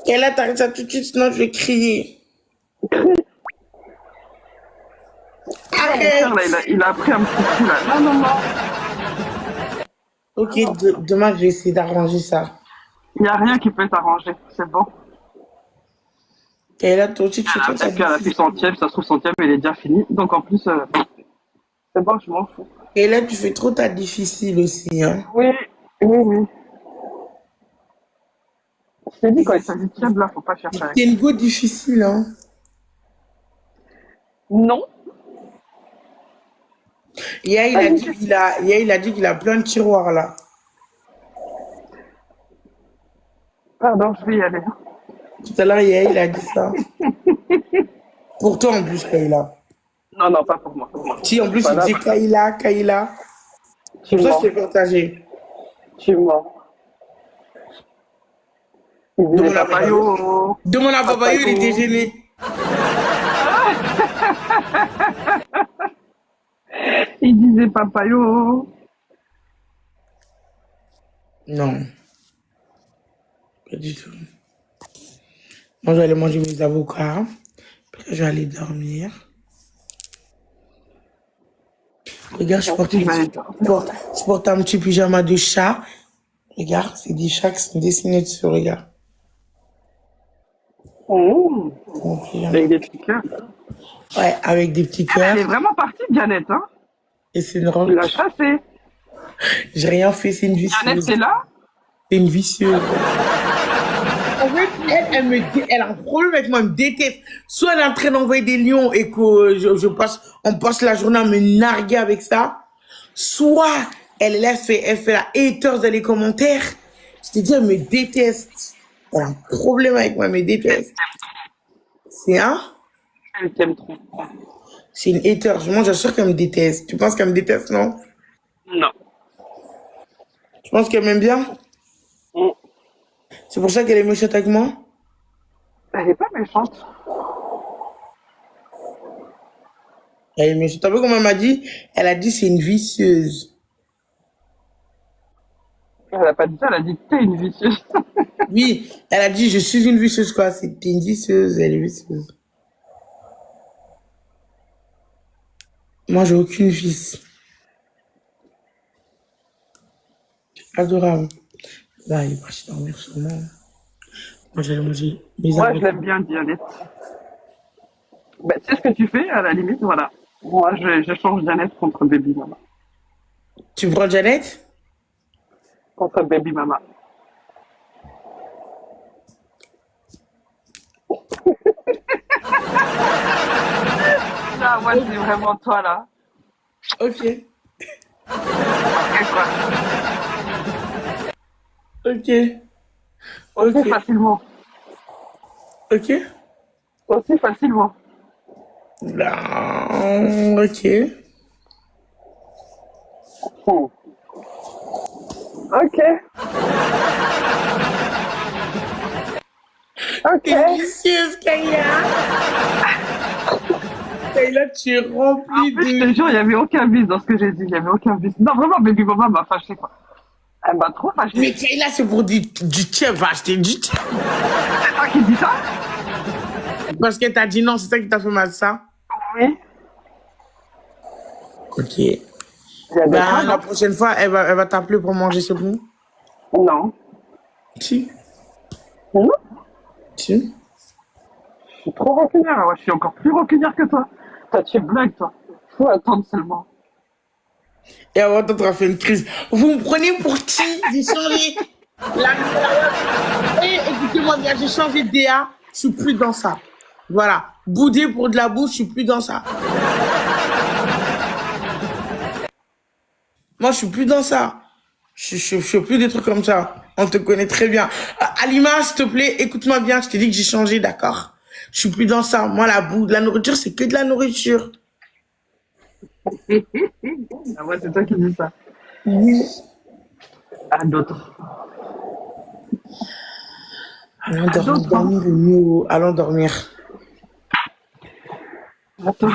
Et là, t'arrêtes ça tout de suite, sinon je vais crier. Ah, mon frère, là, Arrête! il a pris un petit coup, là. Non, non, non. Ok, demain, je vais essayer d'arranger ça. Il n'y a rien qui peut t'arranger. C'est bon. Et là, toi aussi, tu fais trop Et ta puis, elle a fait difficile. centième. Ça se trouve, centième, il est déjà fini. Donc, en plus, c'est bon, je m'en fous. Et là, tu fais trop ta difficile aussi, hein. Oui, oui, oui. Je t'ai dit, quand il s'agit de fiable, là, faut pas chercher avec C'est moi. une go difficile, hein. Non, Hier, pas du tout. il a dit qu'il a plein de tiroirs, là. Pardon, je vais y aller. Tout à l'heure, hier, il a dit ça. Pour toi, en plus, Kaila. Non, non, pas pour moi. Si, en plus, il Voilà, disait Kaila, Kaila. C'est tu pour ça que je mens. t'ai partagé. Tu mens. Il disait Demande à Babayo. papayo, Demande à Babayo, il était papayo. gêné. Il disait papayo. Non, pas du tout. Moi, je vais aller manger mes avocats. Puis je vais aller dormir. Regarde, Moi aussi, je vais aller dormir. je porte un petit pyjama de chat. Regarde, c'est des chats qui sont dessinés dessus, regarde. Oh, Mon pyjama. avec des petits cœurs. Ouais, avec des petits Elle cœurs. est vraiment partie, Janet, hein? Et c'est une Tu robe. l'as chassée. J'ai rien fait, c'est une Janet, vicieuse. c'est là? C'est une vicieuse. En fait, elle a un problème avec moi, elle me déteste. Soit elle est en train d'envoyer des lions et que on passe la journée à me narguer avec ça. Soit elle est là, elle fait la haters dans les commentaires. Je te dis, elle me déteste. Elle a un problème avec moi, elle me déteste. C'est Elle t'aime trop. c'est une hater. Moi, j'assure qu'elle me déteste. Tu penses qu'elle me déteste, non? Non. Tu penses qu'elle m'aime bien? Mm. C'est pour ça qu'elle est méchante avec moi? Elle est pas méchante. Elle est méchante. T'as vu comment elle m'a dit? Elle a dit c'est une vicieuse. Elle a pas dit ça, elle a dit que t'es une vicieuse. Oui, elle a dit je suis une vicieuse quoi. C'était une vicieuse, elle est vicieuse. Moi, j'ai aucune vice. Adorable. Là, il est parti dormir sûrement. Moi, j'allais manger mes Moi, je avocats. l'aime bien, Janet. Bah, tu sais ce que tu fais, à la limite, voilà. Moi, je change Janet contre Baby Mama. Tu prends Janet? Contre Baby Mama. Là, moi, c'est vraiment toi, là. Ok. Et quoi? Ok. Aussi Ok. facilement. Ok. Aussi facilement. Non. Ok. Hmm. Ok. Ok. T'es vicieuse, Kaya. Kayla, tu es En remplie plus, je de... te jure, il n'y avait aucun vice dans ce que j'ai dit. Il n'y avait aucun vice. Non, vraiment, Baby Mama m'a fâché, quoi. Elle m'a trop fâché. Mais Kayla, c'est pour du chef. Va acheter du chef. C'est toi qui dis ça? Parce qu'elle t'a dit non, c'est ça qui t'a fait mal, ça? Oui. Ok. Il y a des Ben, fois, la non? prochaine fois, elle va t'appeler pour manger, c'est bon? Non. Si. Non. Si. Je suis trop rancunière. Ouais, je suis encore plus rancunière que toi. Toi, tu blagues, toi. Faut attendre seulement. Et avant, t'as fait une crise. Vous me prenez pour qui? J'ai changé. Écoutez-moi bien, j'ai changé de DA. Je suis plus dans ça. Voilà. Bouder pour de la bouffe, je suis plus dans ça. Moi, je suis plus dans ça. Je fais plus des trucs comme ça. On te connaît très bien. Alima, s'il te plaît, écoute-moi bien. Je t'ai dit que j'ai changé, d'accord? Je suis plus dans ça. Moi, la nourriture, c'est que de la nourriture. Ah ouais, c'est toi qui dis ça. Oui. À d'autres. Allons À dormir, d'autres, hein. dormir est mieux. Allons dormir. Attends.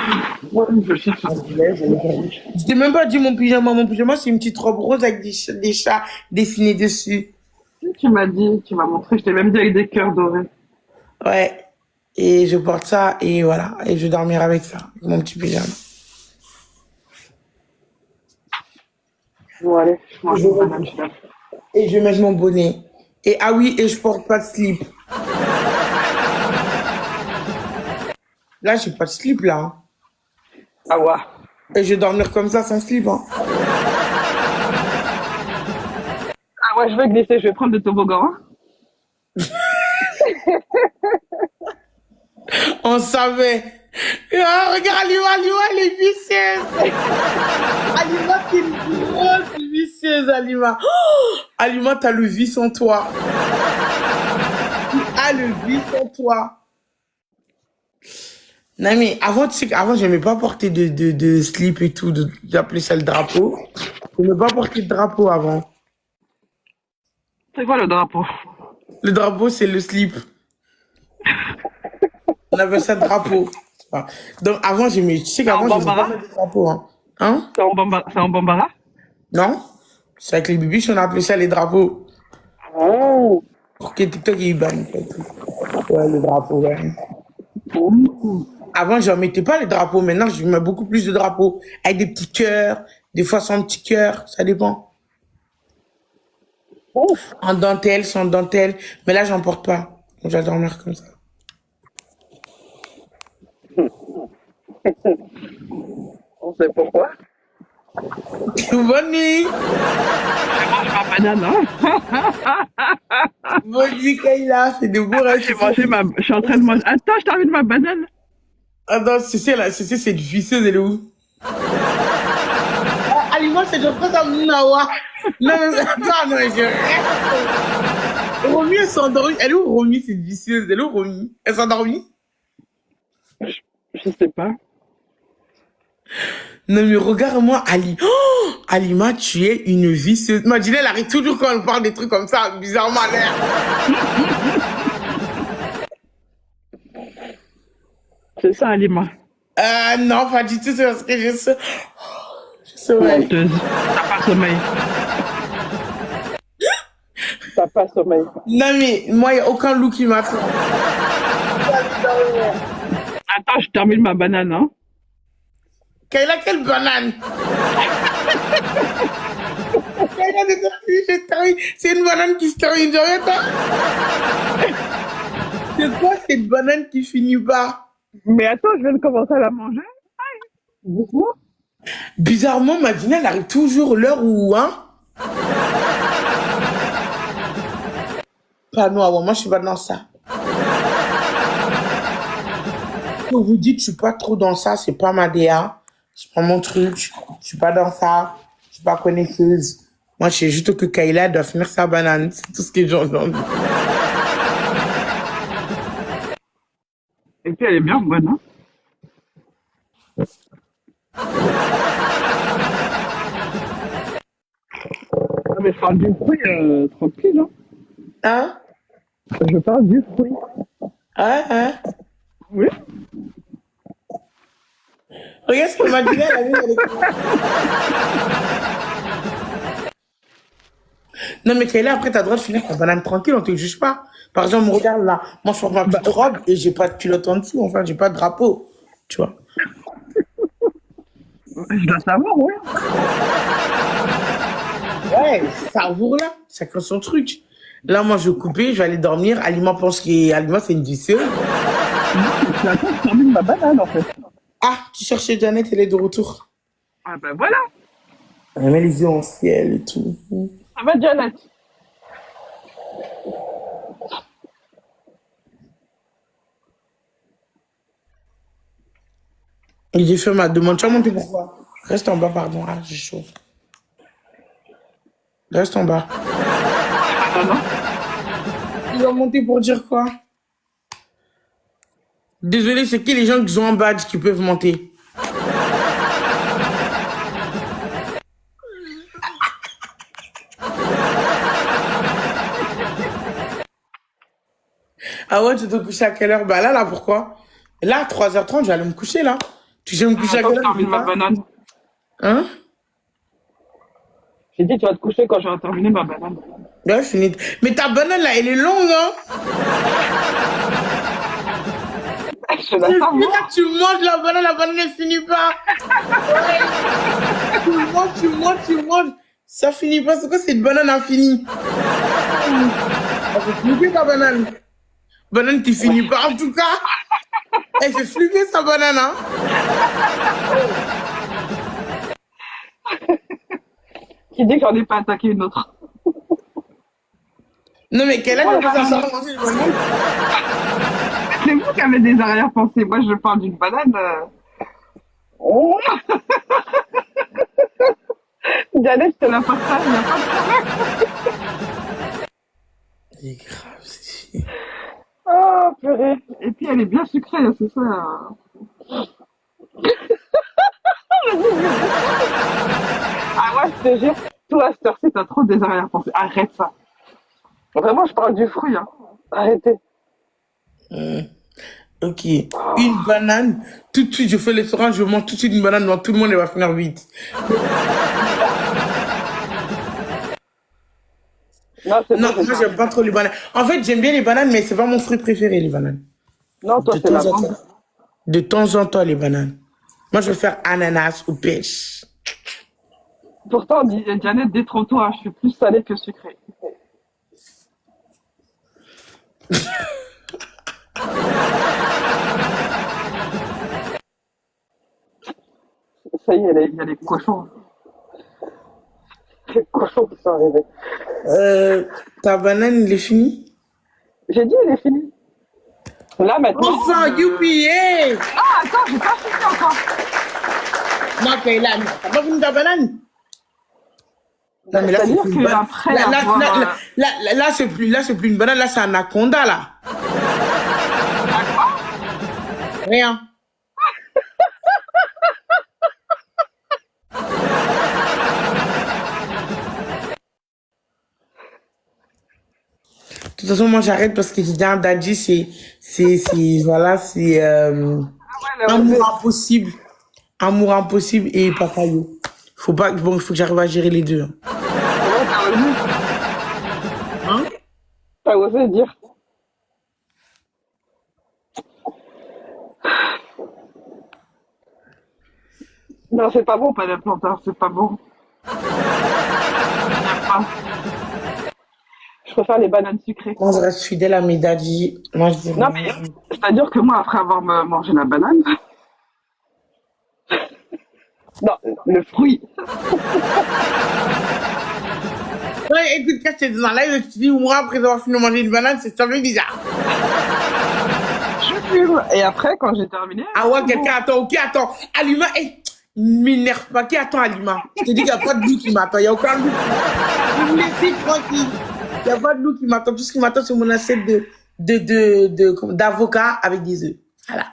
Ouais, je cherche un peu. Je t'ai même pas dit mon pyjama. Mon pyjama, c'est une petite robe rose avec des chats dessinés dessus. Tu m'as dit, tu m'as montré, je t'ai même dit avec des cœurs dorés. Ouais. Et je porte ça et voilà. Et je vais dormir avec ça, avec mon petit pyjama. Bon, allez, je Et mange je, une banane, je suis là. et je mets mon bonnet. Et ah oui, et je porte pas de slip. Là, j'ai pas de slip là, hein. Ah ouais. Et je vais dormir comme ça sans slip, hein. Ah ouais, je vais glisser, je vais prendre le toboggan. Hein. On savait. Ah, regarde, Alima, elle est vicieuse. Alima, t'es une grosse vicieuse, Alima. Oh, Alima, t'as le vice en toi. Tu as le vice en toi. Non, mais avant, tu sais qu'avant, j'aimais pas porter de slip et tout, d'appeler ça le drapeau. J'aimais pas porter de drapeau avant. C'est quoi le drapeau? Le drapeau, c'est le slip. On appelle ça drapeau. Donc, avant, j'aimais, tu sais C'est en qu'avant, j'aimais pas bambara? mettre de drapeau, hein. Hein? C'est en bambara? Non? C'est avec les bibiches, on appelait ça les drapeaux. Oh. Pour que TikTok, il banne, en fait. Ouais, le drapeau, ouais. Oh. Avant, je mettais pas les drapeaux. Maintenant, je mets beaucoup plus de drapeaux. Avec des petits cœurs, des fois sans petits cœurs, ça dépend. Oh. En dentelle, sans dentelle. Mais là, j'en porte pas. Donc, je vais dormir comme ça. On sait pourquoi. Bonne nuit! Je mange ma banane, hein. Bonne nuit, Kayla. C'est des beaux rêves. J'ai mangé ma... Je suis en train de manger... Attends, je termine ma banane. Attends, c'est une vicieuse, elle est où? Alima, c'est genre pas comme Nawa. Non, mais attends, non, je rêve. Romy, elle s'est endormie. Elle est où, Romy, cette vicieuse? Elle est où, Romy? Elle s'est endormie? Je sais pas. Non, mais regarde-moi, Ali. Oh, Alima, tu es une vicieuse. Imagine, elle arrive toujours quand on parle des trucs comme ça, bizarrement à l'air. C'est ça, Alima. Non, pas du tout, c'est parce que je sommeille. Menteuse. T'as pas sommeil. T'as pas sommeil. Non, mais moi, il n'y a aucun loup qui m'attend. Attends, je termine ma banane, hein. Kayla, quelle banane? Kayla, c'est une banane qui se termine jamais pas. C'est quoi cette banane qui finit pas? Mais attends, je viens de commencer à la manger. Doucement. Bizarrement, Madina, elle arrive toujours l'heure où, hein? Pas moi, moi, je suis pas dans ça. Quand vous dites, je suis pas trop dans ça, c'est pas ma DA. C'est pas mon truc. Je suis pas dans ça. Je suis pas connaisseuse. Moi, je sais juste que Kayla doit finir sa banane. C'est tout ce que j'entends. Et puis elle est bien bonne, hein. Ah, mais je parle du fruit tranquille, hein. Hein? Je parle du fruit. Hein? Oui. Regarde ce que Madina, elle a mis. Non, mais Kayla, après, t'as le droit de finir ta banane tranquille, on te juge pas. Par exemple, regarde là. Moi, je porte ma petite robe et j'ai pas de culotte en dessous. Enfin, j'ai pas de drapeau. Tu vois? Je dois savoir, oui. Ouais, savoure là. Chacun son truc. Là, moi, je vais couper, je vais aller dormir. Alima pense qu'Alima, c'est une vicieuse. Non, mais tu attends, je termine ma banane, en fait. Ah, tu cherchais Janet, elle est de retour. Ah ben voilà. Elle met les yeux en ciel et tout. Ça va, Janet? Et j'ai fait ma demande. Tu vas monter pourquoi? Reste en bas, pardon. Ah, j'ai chaud. Reste en bas. Ah non. Il va monter pour dire quoi? Désolé, c'est qui les gens qui ont un badge qui peuvent monter? Ah ouais, tu te couches à quelle heure? Bah là, pourquoi? Là, à 3h30, je vais aller me coucher, là. Tu sais me coucher à Attends, quelle je heure? termine ma banane. Hein? J'ai dit, tu vas te coucher quand j'aurai terminé ma banane. Ouais, fini. Mais ta banane, là, elle est longue, hein? Je la Et savoure. puis là, tu manges la banane ne finit pas. Ouais. Tu manges. Ça finit pas. C'est quoi cette banane infinie? Ça fait flipper ta banane. Banane qui finit pas, en tout cas. Elle fait flipper sa banane, hein. Qui dit que j'en ai pas attaqué une autre? Non, mais quel âge Moi, on peut savoir manger une banane? c'est vous qui avez des arrière-pensées. Moi, je parle d'une banane. Oh, Janet, je te la partage, il n'y a pas de problème. C'est grave, c'est... Oh, purée. Et puis, elle est bien sucrée, c'est ça. Ah ouais, je te jure, toi, à cette heure-ci, t'as trop des arrière-pensées. Arrête ça. Vraiment, je parle du fruit, hein. Arrêtez. Ok. Une banane. Tout de suite, je fais le restaurant, je mange tout de suite une banane devant tout le monde, elle va finir vite. Non, c'est Non, bon, c'est moi, ça. j'aime pas trop les bananes. En fait, j'aime bien les bananes, mais c'est pas mon fruit préféré, les bananes. Non, toi, De c'est la temps en mangue. temps. De temps en temps, les bananes. Moi, je vais faire ananas ou pêche. Pourtant, Janet, détrompe-toi, je suis plus salée que sucrée. Ça y est, il y a les cochons. Les cochons qui sont arrivés. Ta banane, il est fini? J'ai dit, elle est finie. Là, maintenant. Enfin, youpi, hey! Ah, attends, j'ai pas fini encore. Non, Kayla, t'as pas fini ta banane? Non, mais là, c'est C'est-à-dire plus une banane. qu'après Là, là, avoir. là, là, c'est plus une banane, là, c'est un anaconda, là. Rien. De toute façon, moi, j'arrête parce que j'ai dit un daddy, voilà, c'est, Ouais, la rosée. amour impossible. Amour impossible et papayo. Faut pas, bon, faut que j'arrive à gérer les deux, hein. Comment t'as osé? Hein? T'as osé dire. Non, c'est pas bon, pas d'implanteur, c'est pas bon. Ah, je préfère les bananes sucrées. Moi, je reste fidèle à mes daddy. Moi, je dis Non, rien. mais c'est-à-dire que moi, après avoir mangé la banane, non, le fruit, Ouais, écoute, quand j'étais dans un live, je te dis, moi, après avoir fini de manger une banane, c'est ça fait bizarre. je fume. Et après, quand j'ai terminé, Ah ouais, c'est bon. quelqu'un attend, ok, attends. Alima, hey, m'énerve pas, qui attend Alima? Je te dis qu'il n'y a pas de loup qui m'attend, il n'y a aucun loup. Vous me laissez tranquille. Il n'y a pas de loup qui m'attend. Tout ce qui m'attend, c'est mon assiette d'avocat avec des œufs. Voilà.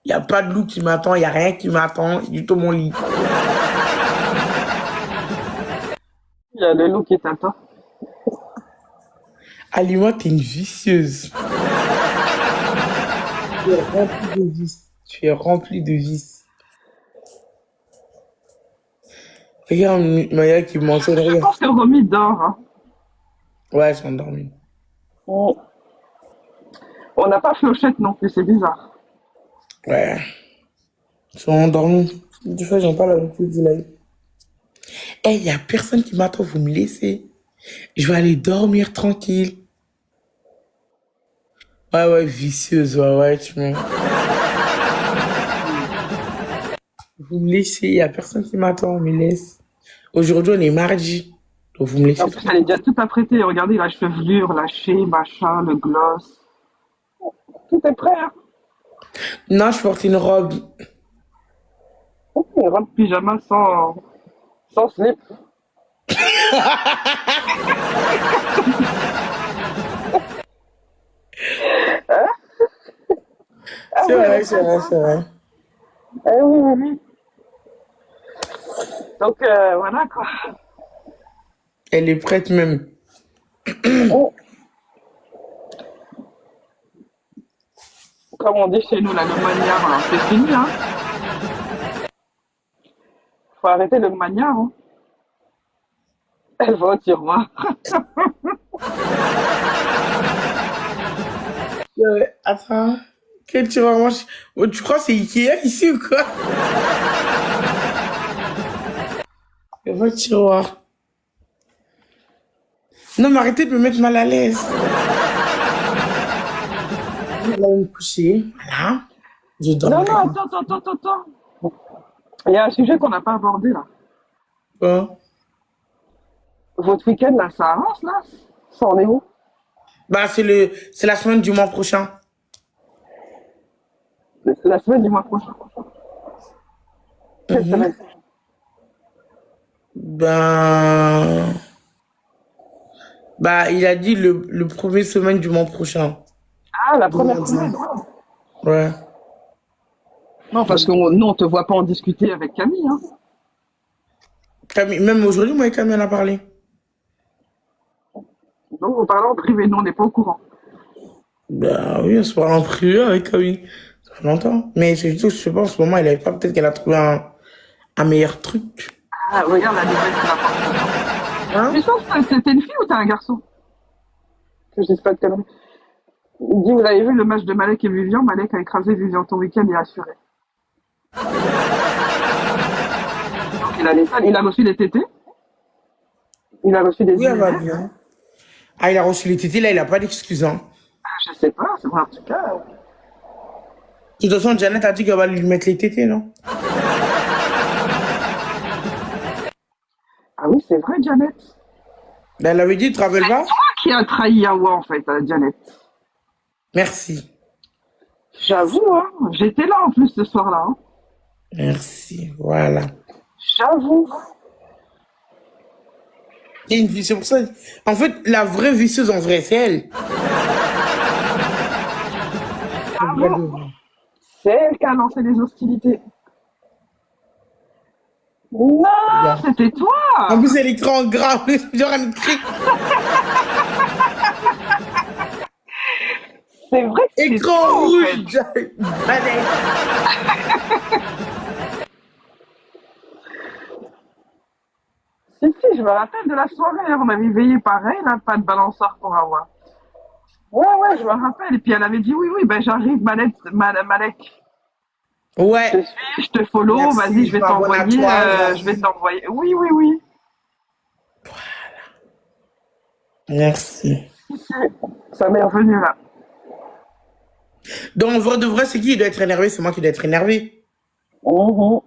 Il n'y a pas de loup qui m'attend, il n'y a rien qui m'attend, du tout mon lit. Il y a le loup qui t'attend. Alima, t'es une vicieuse. Tu es remplie de vices. Tu es remplie de vices. Regarde Maya qui mentionne, Je regarde. pense que Romy dort. Hein. Ouais, elles sont endormies. On n'a pas Flochette non plus, c'est bizarre. Ouais. Elles sont endormies. Des fois, j'en parle avec vous, là. Eh, il n'y a personne qui m'attend, vous me laissez. Je vais aller dormir tranquille. Ouais, vicieuse, ouais, tu me... Vous me laissez, il n'y a personne qui m'attend, on me laisse. Aujourd'hui, on est mardi. Donc, vous me laissez En plus, elle est déjà tout apprêtée. Regardez la chevelure, lâchée, machin, le gloss. Tout est prêt. Hein. Non, je porte une robe. Une robe pyjama sans slip. Ah C'est oui, vrai, c'est vrai, c'est vrai. eh oui, oui, oui. Donc, voilà quoi. Elle est prête même. Oh. Comme on dit chez nous, là, le magnard, alors, c'est fini. Hein. Faut arrêter le magnard. Hein. Elle va au tiroir. Attends. Quel tiroir? Moi, tu crois que c'est Ikea ici ou quoi? Il y a pas de tiroir. Non, mais arrêtez de me mettre mal à l'aise. Je vais aller me coucher. Voilà. Je Non, dormirai. non, attends. Il y a un sujet qu'on n'a pas abordé là. Quoi? Votre week-end là, ça avance là? Ça en est où? Bah, c'est la semaine du mois prochain. C'est la semaine du mois prochain. Quelle Mhm. semaine? Ben, bah, il a dit le premier semaine du mois prochain. Ah, la De première lundi. semaine, ouais. Ouais. Non, parce que nous, on te voit pas en discuter avec Camille, hein. Camille, même aujourd'hui, moi et Camille, on a parlé. Donc, on parle en privé, nous, on n'est pas au courant. Bah oui, on se parle en privé avec Camille. Ça fait longtemps. Mais c'est surtout, je sais pas, en ce moment, elle avait pas, peut-être qu'elle a trouvé un meilleur truc. Ah, regarde la nouvelle qu'il a pas. Hein? Tu penses que c'était une fille ou t'es un garçon? Que je dise pas de conneries. Il dit, vous avez vu le match de Malek et Vivian? Malek a écrasé Vivian ton week-end et assuré. Donc, il a reçu les tétés. Il a reçu des Oui, elle va univers. bien. Ah, il a reçu les tétés, là, il a pas d'excuse, hein. Ah, je sais pas, c'est vrai, en tout cas. De toute façon, Janet a dit qu'elle va lui mettre les tétés, non? Ah oui, c'est vrai, Janet. Ben, elle avait dit, tu te rappelles pas? Qui a trahi Yawa, en fait, Janet. Merci. J'avoue, hein. J'étais là, en plus, ce soir-là, hein. Merci. Voilà. J'avoue. C'est une vie, c'est pour ça. En fait, la vraie visseuse, en vrai, c'est elle. Ah bon? C'est elle qui a lancé les hostilités. Non, Regarde. c'était En toi. plus, elle écrit en gras. Genre, elle écrit C'est vrai que c'est écran toi, en fait. rouge. Janet. Si, je me rappelle de la soirée. On avait veillé pareil, là, pas de balanceur pour avoir. Ouais, je me rappelle. Et puis elle avait dit oui, ben j'arrive, Malek. Je te Ouais. suis, je te follow, vas-y, Merci, je m'abonne à toi. je vais t'envoyer. Oui. Merci. Ça m'est revenu là. Donc, en vrai de vrai, c'est qui doit être énervé? C'est moi qui dois être énervé. Mhm.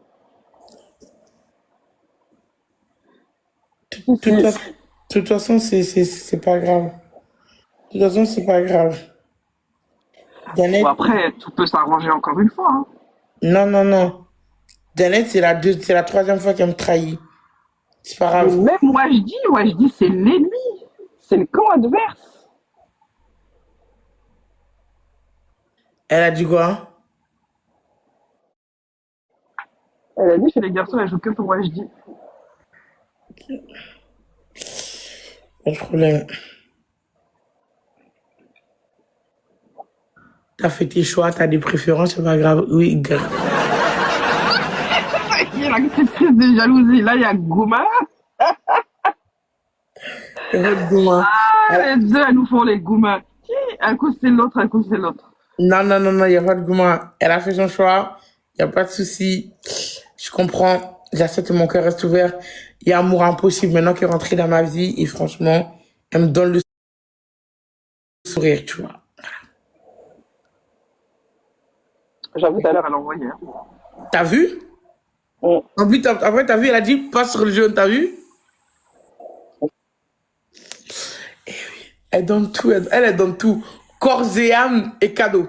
Si, De si. toute façon, c'est pas grave. De toute façon, c'est pas grave. Bon, Janet, après, tout peut s'arranger encore une fois, hein. non, non, non. Janet, c'est la troisième fois qu'elle me trahit. C'est pas Mais grave. même moi je dis, c'est l'ennemi. C'est le camp adverse. Elle a dit quoi? Elle a dit chez les garçons, elle joue que pour Wajdi. Pas de problème. T'as fait tes choix, t'as des préférences, c'est pas grave. Oui, grave. Il y a la petite crise de jalousie. Là, il y a Gouma. Regarde-moi. Ah, les deux, elles nous font les Gouma. Un coup c'est l'autre, un coup c'est l'autre. Non, non, non, non, il n'y a pas de gourmand. Elle a fait son choix. Il n'y a pas de souci. Je comprends. J'accepte, mon cœur reste ouvert. Il y a amour impossible maintenant qu'elle est rentrée dans ma vie. Et franchement, elle me donne le sourire, tu vois. J'avoue, tout à l'heure, elle a envoyé, hein. T'as vu? Mm. En plus, après, t'as vu, elle a dit, passe sur le jaune, t'as vu? Elle donne tout, elle donne tout. Corps et âme et cadeau.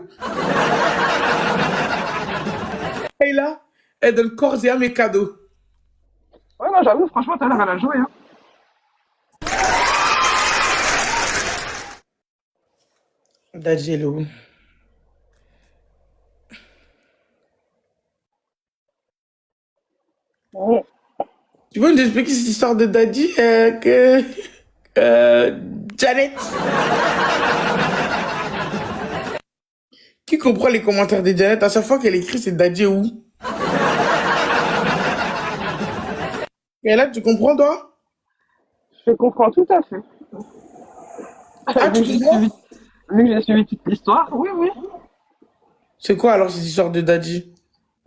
Et là, elle donne corps et âme et cadeau. Ouais, non, j'avoue, franchement, tout à l'heure, elle a joué, hein. D'Angelo. Mm. Tu peux nous expliquer cette histoire de Daddy que Janet? Qui comprend les commentaires de Janet? À chaque fois qu'elle écrit, c'est Daddy où? Et là, tu comprends, toi? Je comprends tout à fait. Ah, tu comprends? Vu que j'ai suivi toute l'histoire, oui. C'est quoi alors cette histoire de daddy?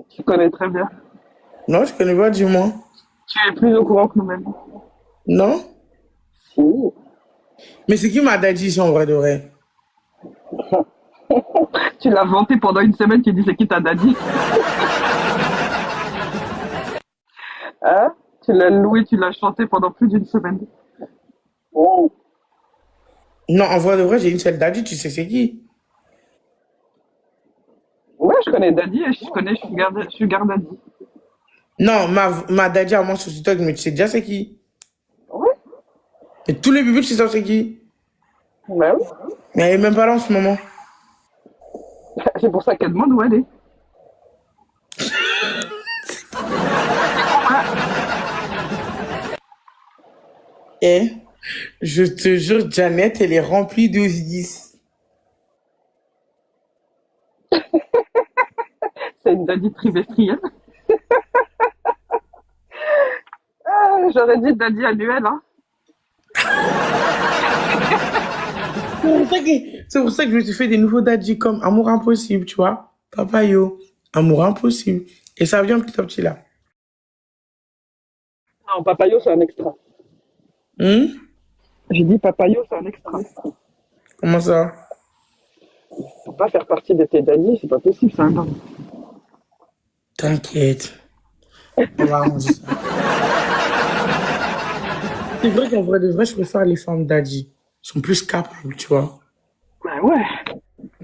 Tu connais très bien. Non, je connais pas, dis-moi. Tu es plus au courant que nous-mêmes. Non? Si. Mais c'est qui ma daddy si en vrai de vrai? Tu l'as vanté pendant une semaine, tu dis c'est qui ta daddy. Hein? Tu l'as loué, tu l'as chanté pendant plus d'une semaine. Oh. Non, en vrai de vrai, j'ai une seule daddy, tu sais c'est qui? Ouais, je connais Daddy et je connais Sugar Daddy. Non, ma daddy à moi sur TikTok, mais tu sais déjà c'est qui? Ouais, Et tous les bébés, tu sais c'est qui? bah oui. Mais elle est même pas là en ce moment. C'est pour ça qu'elle demande où elle est. Et je te jure, Janet, elle est remplie de vis. C'est une Daddy trimestrielle. Ah, j'aurais dit Daddy annuel, hein. C'est pour ça que je me suis fait des nouveaux daddy comme Amour Impossible, tu vois. Papayo, Amour Impossible. Et ça vient petit à petit là. Non, Papayo, c'est un extra. Hmm? J'ai dit Papayo, c'est un extra. Comment ça? Faut pas faire partie de tes Daddy, c'est pas possible, c'est un homme. T'inquiète. On va arranger ça. C'est vrai qu'en vrai de vrai, je préfère les femmes daddy. Elles sont plus capables, tu vois. Ouais, ouais.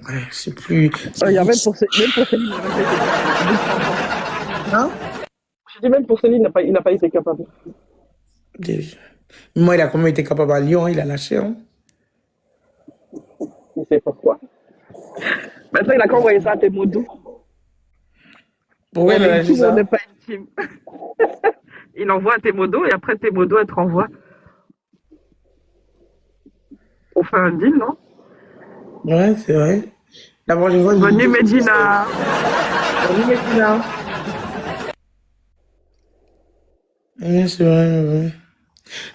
Ouais, c'est plus. Il y a même pour Céline, il n'a même pas été capable. Hein? J'ai dit même pour Céline, il n'a pas été capable. Moi, il a comment été capable à Lyon, il a lâché, hein. Il sait pourquoi. Maintenant, il a qu'à envoyer ça à tes mots doux. Pourquoi il a lâché On ça? n'est pas intime. Il envoie à tes modos et après tes modos, elle te renvoie. On fait un deal, non? Ouais, c'est vrai. D'abord, je vois. Bonne nuit, Medina. Bonne nuit, Medina. Ouais, c'est vrai, ouais.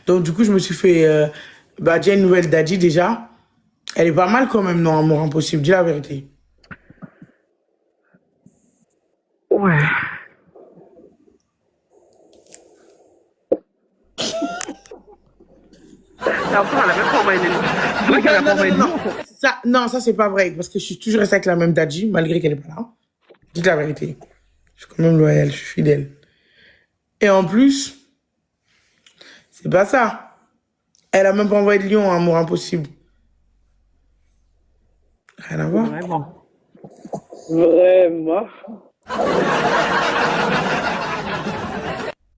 Donc, du coup, je me suis fait. Bah, déjà une nouvelle daddy déjà. Elle est pas mal quand même, non, Amour Impossible, dis la vérité. Ouais. Et encore, elle a même pas envoyé les noms. C'est vrai qu'elle a pas envoyé les noms. Ça, c'est pas vrai, parce que je suis toujours restée avec la même daddy, malgré qu'elle est pas là. Dites la vérité. Je suis quand même loyale, je suis fidèle. Et en plus, c'est pas ça. Elle a même pas envoyé de lion à Amour Impossible. Rien à voir. Vraiment. Vraiment.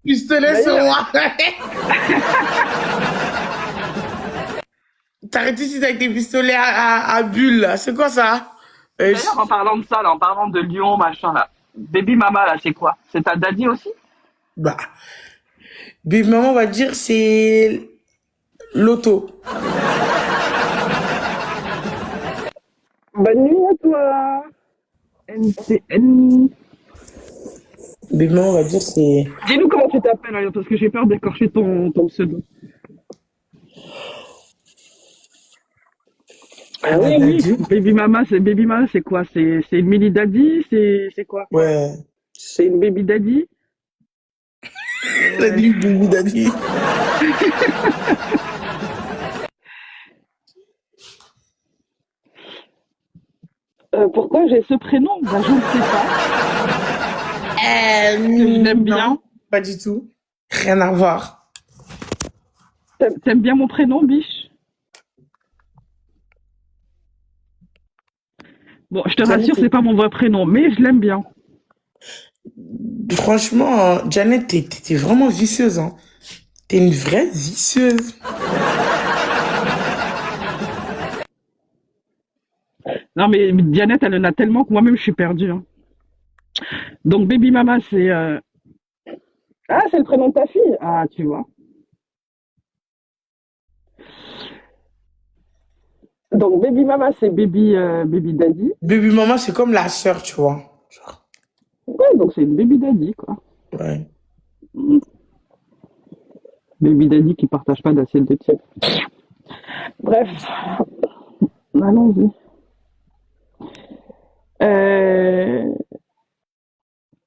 Pistolet sur moi. T'arrêtes ici avec tes pistolets à bulles, là. C'est quoi ça? D'ailleurs, en parlant de ça, là, en parlant de Lyon, machin, là. Baby Mama, là, c'est quoi? C'est ta daddy aussi? Bah, Big Maman va dire c'est l'auto. Bonne nuit à toi. NCN. Big Maman va dire c'est. Dis-nous comment tu t'appelles, hein, parce que j'ai peur d'écorcher ton pseudo. Ah oui, oui. Baby Mama, c'est quoi? C'est une mini daddy? C'est quoi? Ouais. C'est une baby daddy? La dit Baby Daddy. Pourquoi j'ai ce prénom? Ben, je ne sais pas. Je l'aime bien. Non, pas du tout. Rien à voir. T'aimes bien mon prénom, biche? Bon, je te rassure, c'est pas mon vrai prénom, mais je l'aime bien. Franchement, Janet, t'es vraiment vicieuse, hein. T'es une vraie vicieuse. Non, mais Dianette, elle en a tellement que moi-même, je suis perdue. Hein. Donc, Baby Mama, c'est... Ah, c'est le prénom de ta fille? Ah, tu vois. Donc, Baby Mama, c'est Baby Daddy. Baby Maman, c'est comme la sœur, tu vois. Genre, Ouais, donc c'est une Baby Daddy, quoi. ouais. Baby Daddy qui partage pas d'assiette de tiède. Bref, allons-y.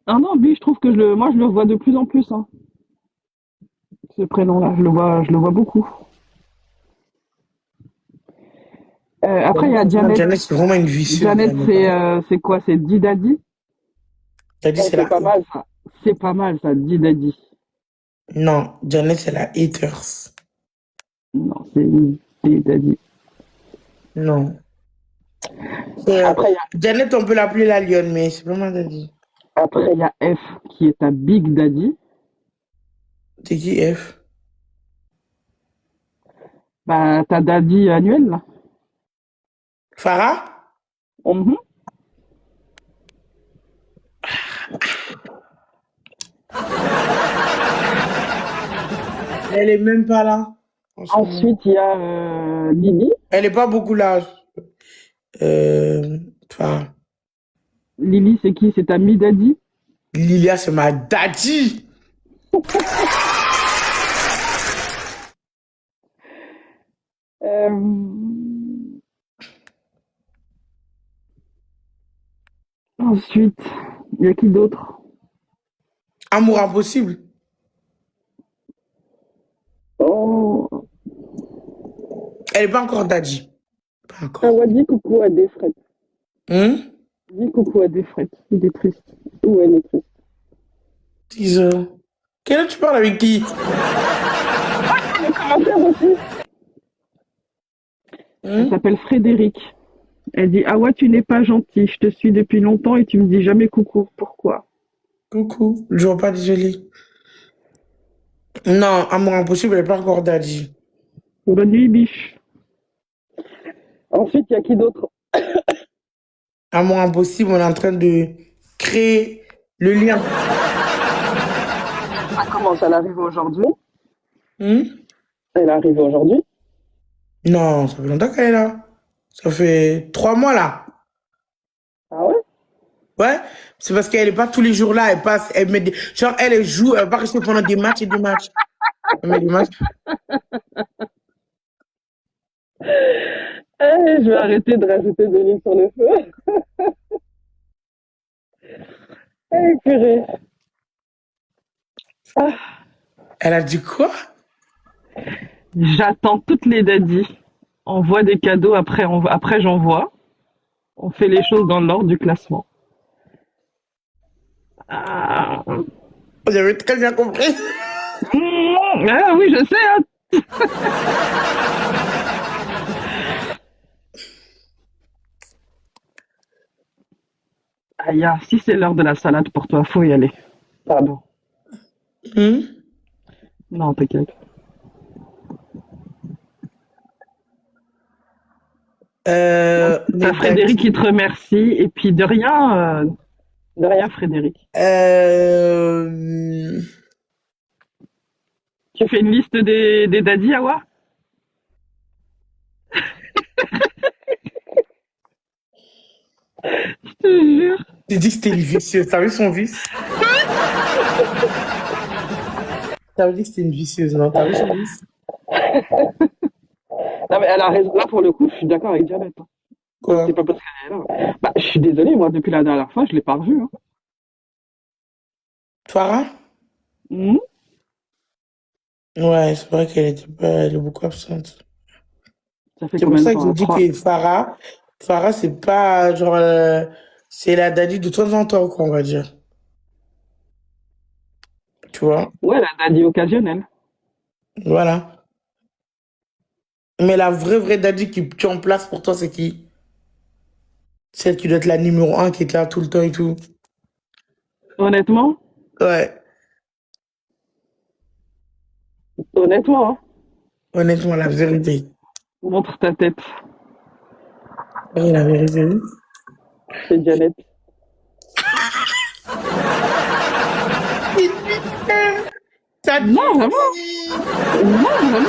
Ah non, lui, je trouve que moi, je le vois de plus en plus, hein. Ce prénom-là, je le vois beaucoup. Après, il y a Franchement, Janet. Janet, c'est vraiment une vicieuse, Janet, Janet, hein. c'est quoi? C'est Didadi? T'as dit c'est C'est la... pas mal, ça. C'est pas mal, ça, Didadi. Non, Janet, c'est la haters. Non, c'est Didadi. Non. C'est, Après, Janet, on peut l'appeler la lionne, mais c'est vraiment Daddy. il y a F, qui est un Big Daddy. C'est qui F? Bah, ta Daddy annuel, là. Farah? Mhm. Elle est même pas là. En ce moment. Ensuite, il y a Lily. Elle est pas beaucoup là. Farah. Lily, c'est qui? C'est ta Mi-Daddy. Lilia, c'est ma daddy. Euh, Ensuite, il y a qui d'autre? Amour impossible. Oh, Elle est pas encore daddy. Pas ah encore. ouais, dis coucou à Desfred. Hum? Dis coucou à Desfred. Il est triste. Ou elle est triste. 10 heures. Quelle heure tu parles avec qui? Commentaire aussi. Elle Hum? s'appelle Frédéric. Elle dit ah ouais, tu n'es pas gentil. Je te suis depuis longtemps et tu me dis jamais coucou. Pourquoi? Coucou. Je vois pas, désolé. Non, amour impossible, elle est pas encore daddy. Bonne nuit, biche. Ensuite, il y a qui d'autre? Amour impossible, on est en train de créer le lien. Ça commence, elle arrive aujourd'hui. Hum? Elle arrive aujourd'hui. Non, ça fait longtemps qu'elle est là. Ça fait 3 mois là. Ah ouais? Ouais, c'est parce qu'elle est pas tous les jours là. Elle passe, elle met des... Genre, elle joue, elle va rester pendant des matchs et des matchs. Elle met des matchs. Je vais arrêter de rajouter de l'huile sur le feu. Purée. Elle a dit quoi? J'attends toutes les daddies. On voit des cadeaux, après j'envoie. On fait les choses dans l'ordre du classement. Ah, Vous avez très bien compris. ah oui, je sais, hein. Aïe, ah, si c'est l'heure de la salade pour toi, faut y aller. Pardon. Hum? Non, t'inquiète. Mais T'as Frédéric qui te remercie, et puis de rien Frédéric. euh, Tu fais une liste des daddies, Awa? Je te jure. j'ai dit que c'était une vicieuse. T'as vu son vice? T'as dit que c'était une vicieuse, non? T'as vu son vice? Non, mais elle a raison. Là, pour le coup, je suis d'accord avec Janet, hein. Quoi? C'est pas parce qu'elle est là. Bah, je suis désolé, moi, depuis la dernière fois, je l'ai pas revue, hein. Farah? Mhm. Ouais, c'est vrai qu'elle était pas, elle est beaucoup absente. Ça fait C'est pour combien de ça que temps je là? dis que Farah, c'est pas genre, c'est la daddy de temps en temps, quoi, on va dire. Tu vois? Ouais, la daddy occasionnelle. Voilà. Mais la vraie daddy qui tient en place pour toi, c'est qui? Celle qui doit être la numéro 1, qui est là tout le temps et tout. Honnêtement, Ouais. honnêtement, hein. Honnêtement, la vérité. Montre ta tête. Oui, la vérité. C'est Janet. T'as Non, vraiment. Non, vraiment.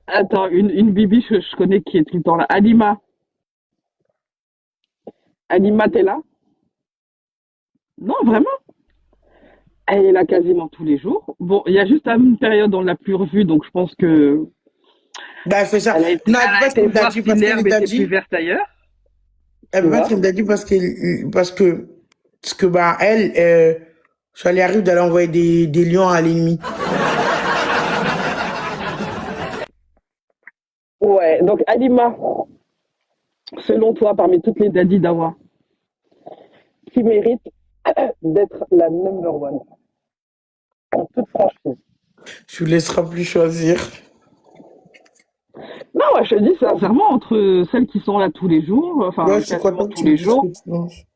Attends, une bibiche que je connais qui est tout le temps là. Alima. Alima, t'es là? Non, vraiment. Elle est là quasiment tous les jours. Bon, il y a juste une période où on l'a plus revue, donc je pense que Bah, elle fait ça. elle a été, Non, elle elle peut a pas être été une voir daddy si parce qu'elle est l'herbe était plus daddy. verte ailleurs, Elle tu peut pas être vois. une daddy parce que Parce que, bah, elle, ça lui arrive d'aller envoyer des lions à l'ennemi. Ouais, donc Alima, selon toi, parmi toutes les daddies d'Awa, qui mérite d'être la number one, en toute franchise. Je vous laisserai plus choisir. Non, ouais, je te dis sincèrement, entre celles qui sont là tous les jours, Ouais, enfin je crois quasiment pas que tous tu me les dises que jours, tu manges.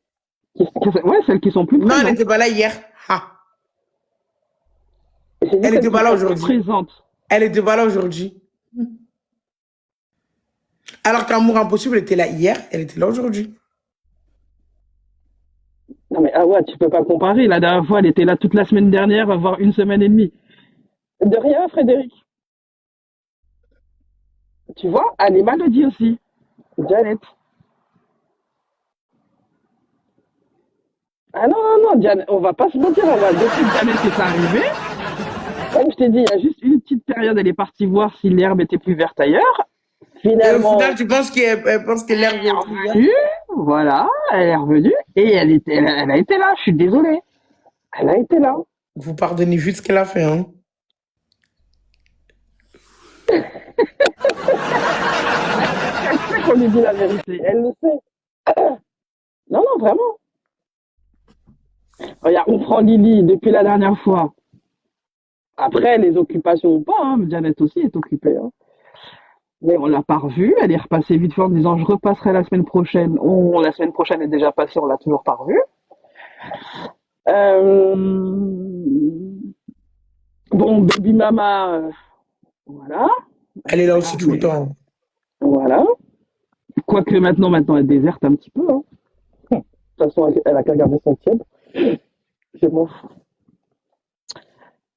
ouais, celles qui sont plus Non, elle présentes. n'était pas là hier. Ah. J'ai dit Elle celles n'était qui pas là sont plus aujourd'hui. présentes. Elle n'était pas là aujourd'hui. Alors qu'Amour Impossible était là hier, elle était là aujourd'hui. Non mais ah ouais, tu peux pas comparer. La dernière fois, elle était là toute la semaine dernière, voire une semaine et demie. De rien, Frédéric. Tu vois, Alima le dit aussi. Janet. Ah non, non, non, Janet, on va pas se mentir, depuis que Janet est arrivée, comme je t'ai dit, il y a juste une petite période, elle est partie voir si l'herbe était plus verte ailleurs. Et au final, Finalement, tu penses qu'elle pense que l'herbe est plus verte? revenue, voilà, elle est revenue, et elle a été là, je suis désolée. Elle a été là. Vous pardonnez vite ce qu'elle a fait, hein. Elle sait qu'on lui dit la vérité, elle le sait. Non, non, vraiment. Regarde, on prend Lily depuis la dernière fois. Après, les occupations ou pas, hein, Janet aussi est occupée. Hein. Mais on l'a pas revue, elle est repassée vite fait en disant je repasserai la semaine prochaine. La semaine prochaine est déjà passée, on l'a toujours pas revue. Euh, Bon, Baby Mama, voilà. Elle est là aussi tout le Mais temps. voilà. Quoique maintenant elle déserte un petit peu. Hein. De toute façon, elle a qu'à garder son tiède. Je m'en fous.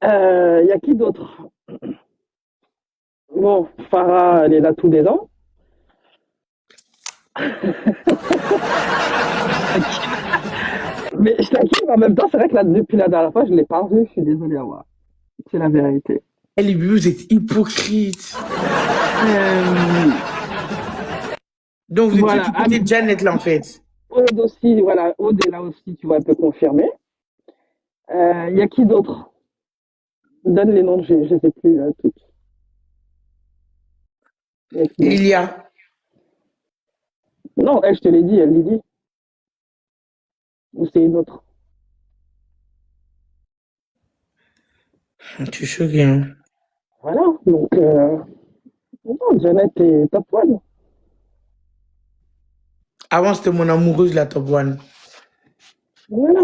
Il y a qui d'autre? Bon, Farah, elle est là tous les ans. Mais je t'inquiète, en même temps, c'est vrai que là, depuis la dernière fois, je ne l'ai pas revue. Je suis désolée, ouais. C'est la vérité. Elle est vous êtes hypocrite. Euh, Donc vous étiez voilà. du côté de Janet là en fait. Aude aussi, voilà. Aude est là aussi, tu vois, elle peut confirmer. Il y a qui d'autre? Donne les noms, je ne les ai plus toutes. Y a qui d'autre? Lilia. Non, elle, je te l'ai dit, elle l'a dit. Ou c'est une autre? Tu es choquée, hein. Voilà. Donc, non, Janet est top one. Avant c'était mon amoureuse la top one. Voilà.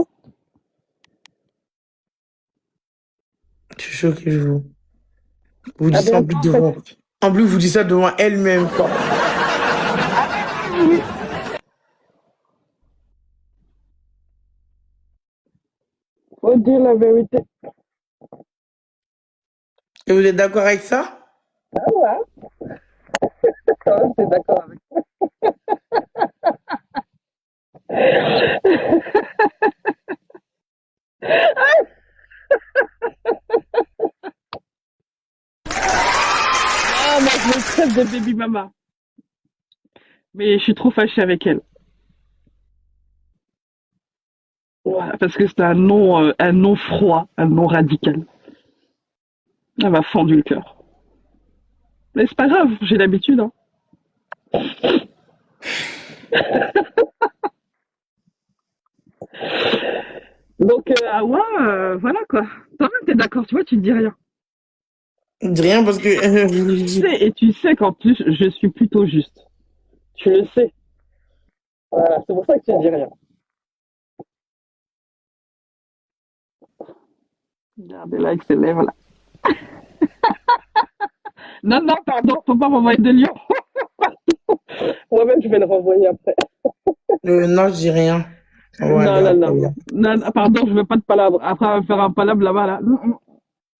Je suis choquée, je vous. Vous À dites ça en bientôt, plus en fait. devant. En plus, vous dites ça devant elle-même, quoi. Oui. Faut dire la vérité. Et vous êtes d'accord avec ça? Ah ouais. Quand même, t'es d'accord avec Ah, moi, je me traite de baby mama. Mais je suis trop fâchée avec elle. Voilà, parce que c'est un nom froid, un nom radical. Elle m'a fendu le cœur. Mais c'est pas grave, j'ai l'habitude. Hein. Donc, Awa, voilà quoi. Toi-même, t'es d'accord, tu vois, tu te dis rien. Je dis rien parce que je vous le dis. Et tu sais qu'en plus, je suis plutôt juste. Tu le sais. Voilà, c'est pour ça que tu ne dis rien. Regardez là avec ses lèvres là. Non, non, pardon, faut pas m'envoyer de lion. Moi-même, je vais le renvoyer après. Non, je dis rien. On va aller Non, non, après, non. là. Non, non, pardon, je veux pas de palabre. Après, on va faire un palabre là-bas, là. Non, non.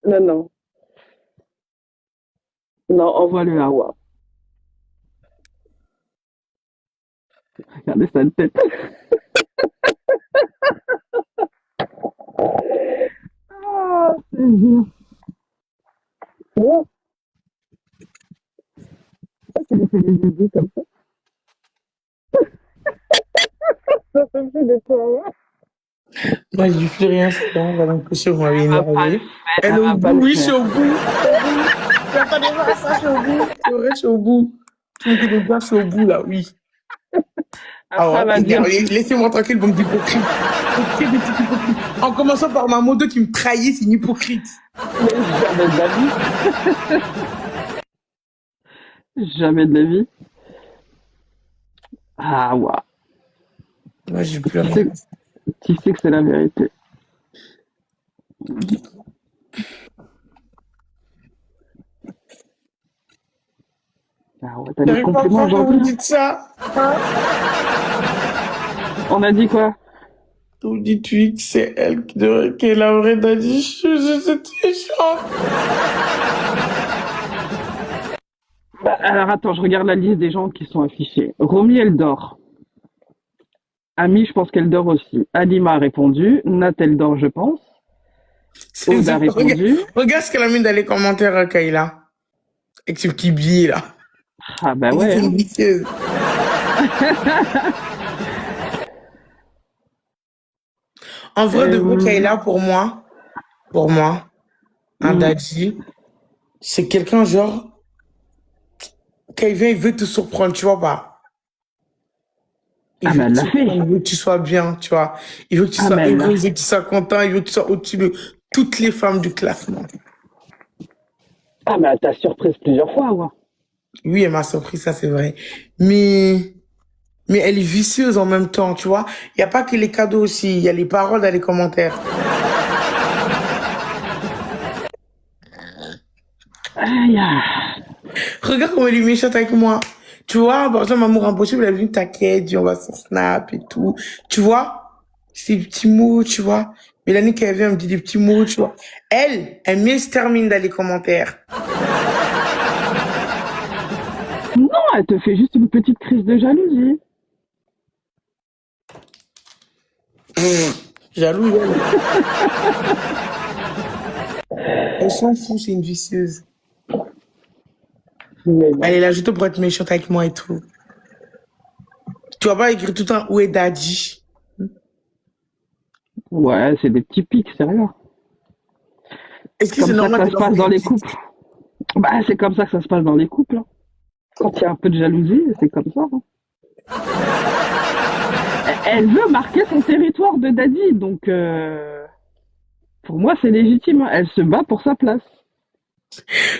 Non, non. Non, envoie-le à Awa. Regardez sa tête. Ah, c'est dur. Tu vois, tu lui fais des bisous comme ça. Ça fait plus de toi, ouais. Moi, je dis plus rien, c'est bon, on va l'empêcher, vous m'avez Elle va pas le énervé. faire. Elle est Elle au va pas bout, le oui, je suis faire. au bout. Au bout. J'attendais pas ça, je suis au bout. C'est vrai, je suis au bout. Tu me connais bien, je suis au bout, là, oui. Ah Après, elle ouais, va dire, énervé. Laissez-moi tranquille, bande d'hypocrites. Ok, des petits hypocrites. En commençant par ma moto qui me trahit, c'est une hypocrite. mais jamais de la vie. Jamais de la vie. Ah, ouais. Moi, j'ai plus Tu rien. sais, tu sais que c'est la vérité. Ah ouais, t'as des J'arrive pas à compliments croire que vous aujourd'hui, hein. dites ça. Hein? On a dit quoi? Vous dites oui, que c'est elle qui est la vraie daddy. C'est méchant. Bah, alors attends, je regarde la liste des gens qui sont affichés. Romy, elle dort. Ami, je pense qu'elle dort aussi. Alima a répondu. Nat, elle dort, je pense. Aude a Regarde, répondu. regarde ce qu'elle a mis dans les commentaires, Kayla. Avec ce petit billet, là. Ah bah Elle dit ouais, c'est hein. une vicieuse. En vrai, de vrai, Euh, Kayla, pour moi, un hmm. daddy, c'est quelqu'un, genre, quand il vient, il veut te surprendre, tu vois pas. Il Ah veut bah te elle l'a fait. surprendre, il veut que tu sois bien, tu vois. Il veut que tu Ah sois bah elle heureux, l'a il veut fait. que tu sois content, il veut que tu sois au-dessus de toutes les femmes du classement. Ah bah t'as surprise plusieurs fois, ouais. Oui, elle m'a surpris, ça c'est vrai. Mais, mais elle est vicieuse en même temps, tu vois. Il n'y a pas que les cadeaux aussi, il y a les paroles dans les commentaires. Aïe, ah. Regarde comment elle est méchante avec moi. Tu vois, par exemple, Amour Impossible, elle est venue t'inquiète, dit on va sur Snap et tout. Tu vois, c'est des petits mots, tu vois. Mélanie, quand elle vient, elle me dit des petits mots, tu vois. Elle mieux se termine dans les commentaires. Non, elle te fait juste une petite crise de jalousie. Jaloux, elle. Elle s'en fout, c'est une vicieuse. Mais Elle non. est là juste pour être méchante avec moi et tout. Tu vas pas écrire tout le temps où est Daddy. Ouais, c'est des petits pics, sérieux. Est-ce C'est que c'est comme ça que normal ça de se leur passe faire dans une les petite... couples. Bah, c'est comme ça que ça se passe dans les couples, hein. Quand il y a un peu de jalousie, c'est comme ça, hein. Elle veut marquer son territoire de daddy, donc pour moi c'est légitime, hein. Elle se bat pour sa place.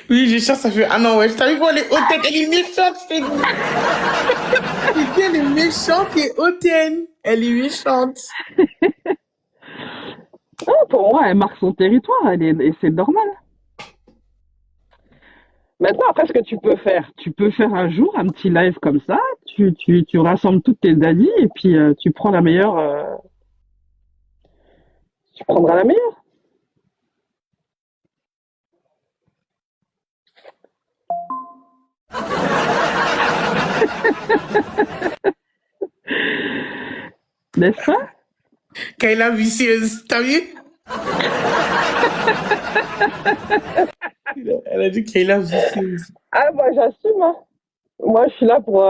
Oui, j'ai cherché, ça fait... Ah non, ouais, je t'avais quoi, elle est hautaine, elle est méchante, je t'ai dit. Elle est méchante et hautaine. Elle est méchante. Ah, pour moi, elle marque son territoire, et c'est normal. Maintenant, après, ce que tu peux faire un jour un petit live comme ça, tu rassembles toutes tes daddies et puis tu prends la meilleure, tu prendras la meilleure. N'est-ce pas? Kayla vicieuse, t'as vu? Elle a dit Kayla vicieuse. Ah, moi, j'assume, hein. Moi, je suis là pour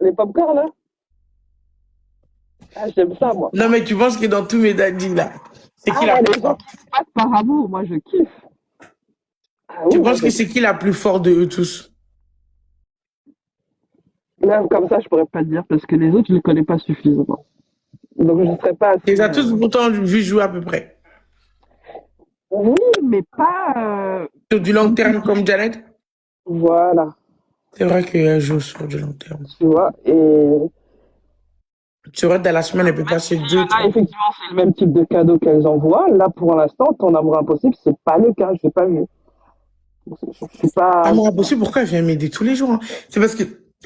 les popcorn, là. Ah, j'aime ça, moi. Non, mais tu penses que dans tous mes daddies, là, c'est Ah, qui la ouais, plus les gens forte? qui se battent par amour, moi, je kiffe. Ah Tu oui, moi, penses que c'est qui la plus forte de eux tous? même comme ça, je pourrais pas te dire parce que les autres, je les connais pas suffisamment. Donc, je ne serais pas Tu assez. les as tous pourtant vu jouer à peu près. Oui, mais pas Sur du long terme compétitif. comme Janet. Voilà, C'est vrai qu'elle joue sur du long terme. tu vois. Et C'est vrai, dans la semaine, elle peut passer deux, là, trois. effectivement, c'est le même type de cadeau qu'elles envoient. Là, pour l'instant, ton amour impossible, c'est pas le cas. Je l'ai pas vu. Je suis Ah, pas. moi, impossible, pourquoi elle vient m'aider tous les jours, hein? C'est parce que,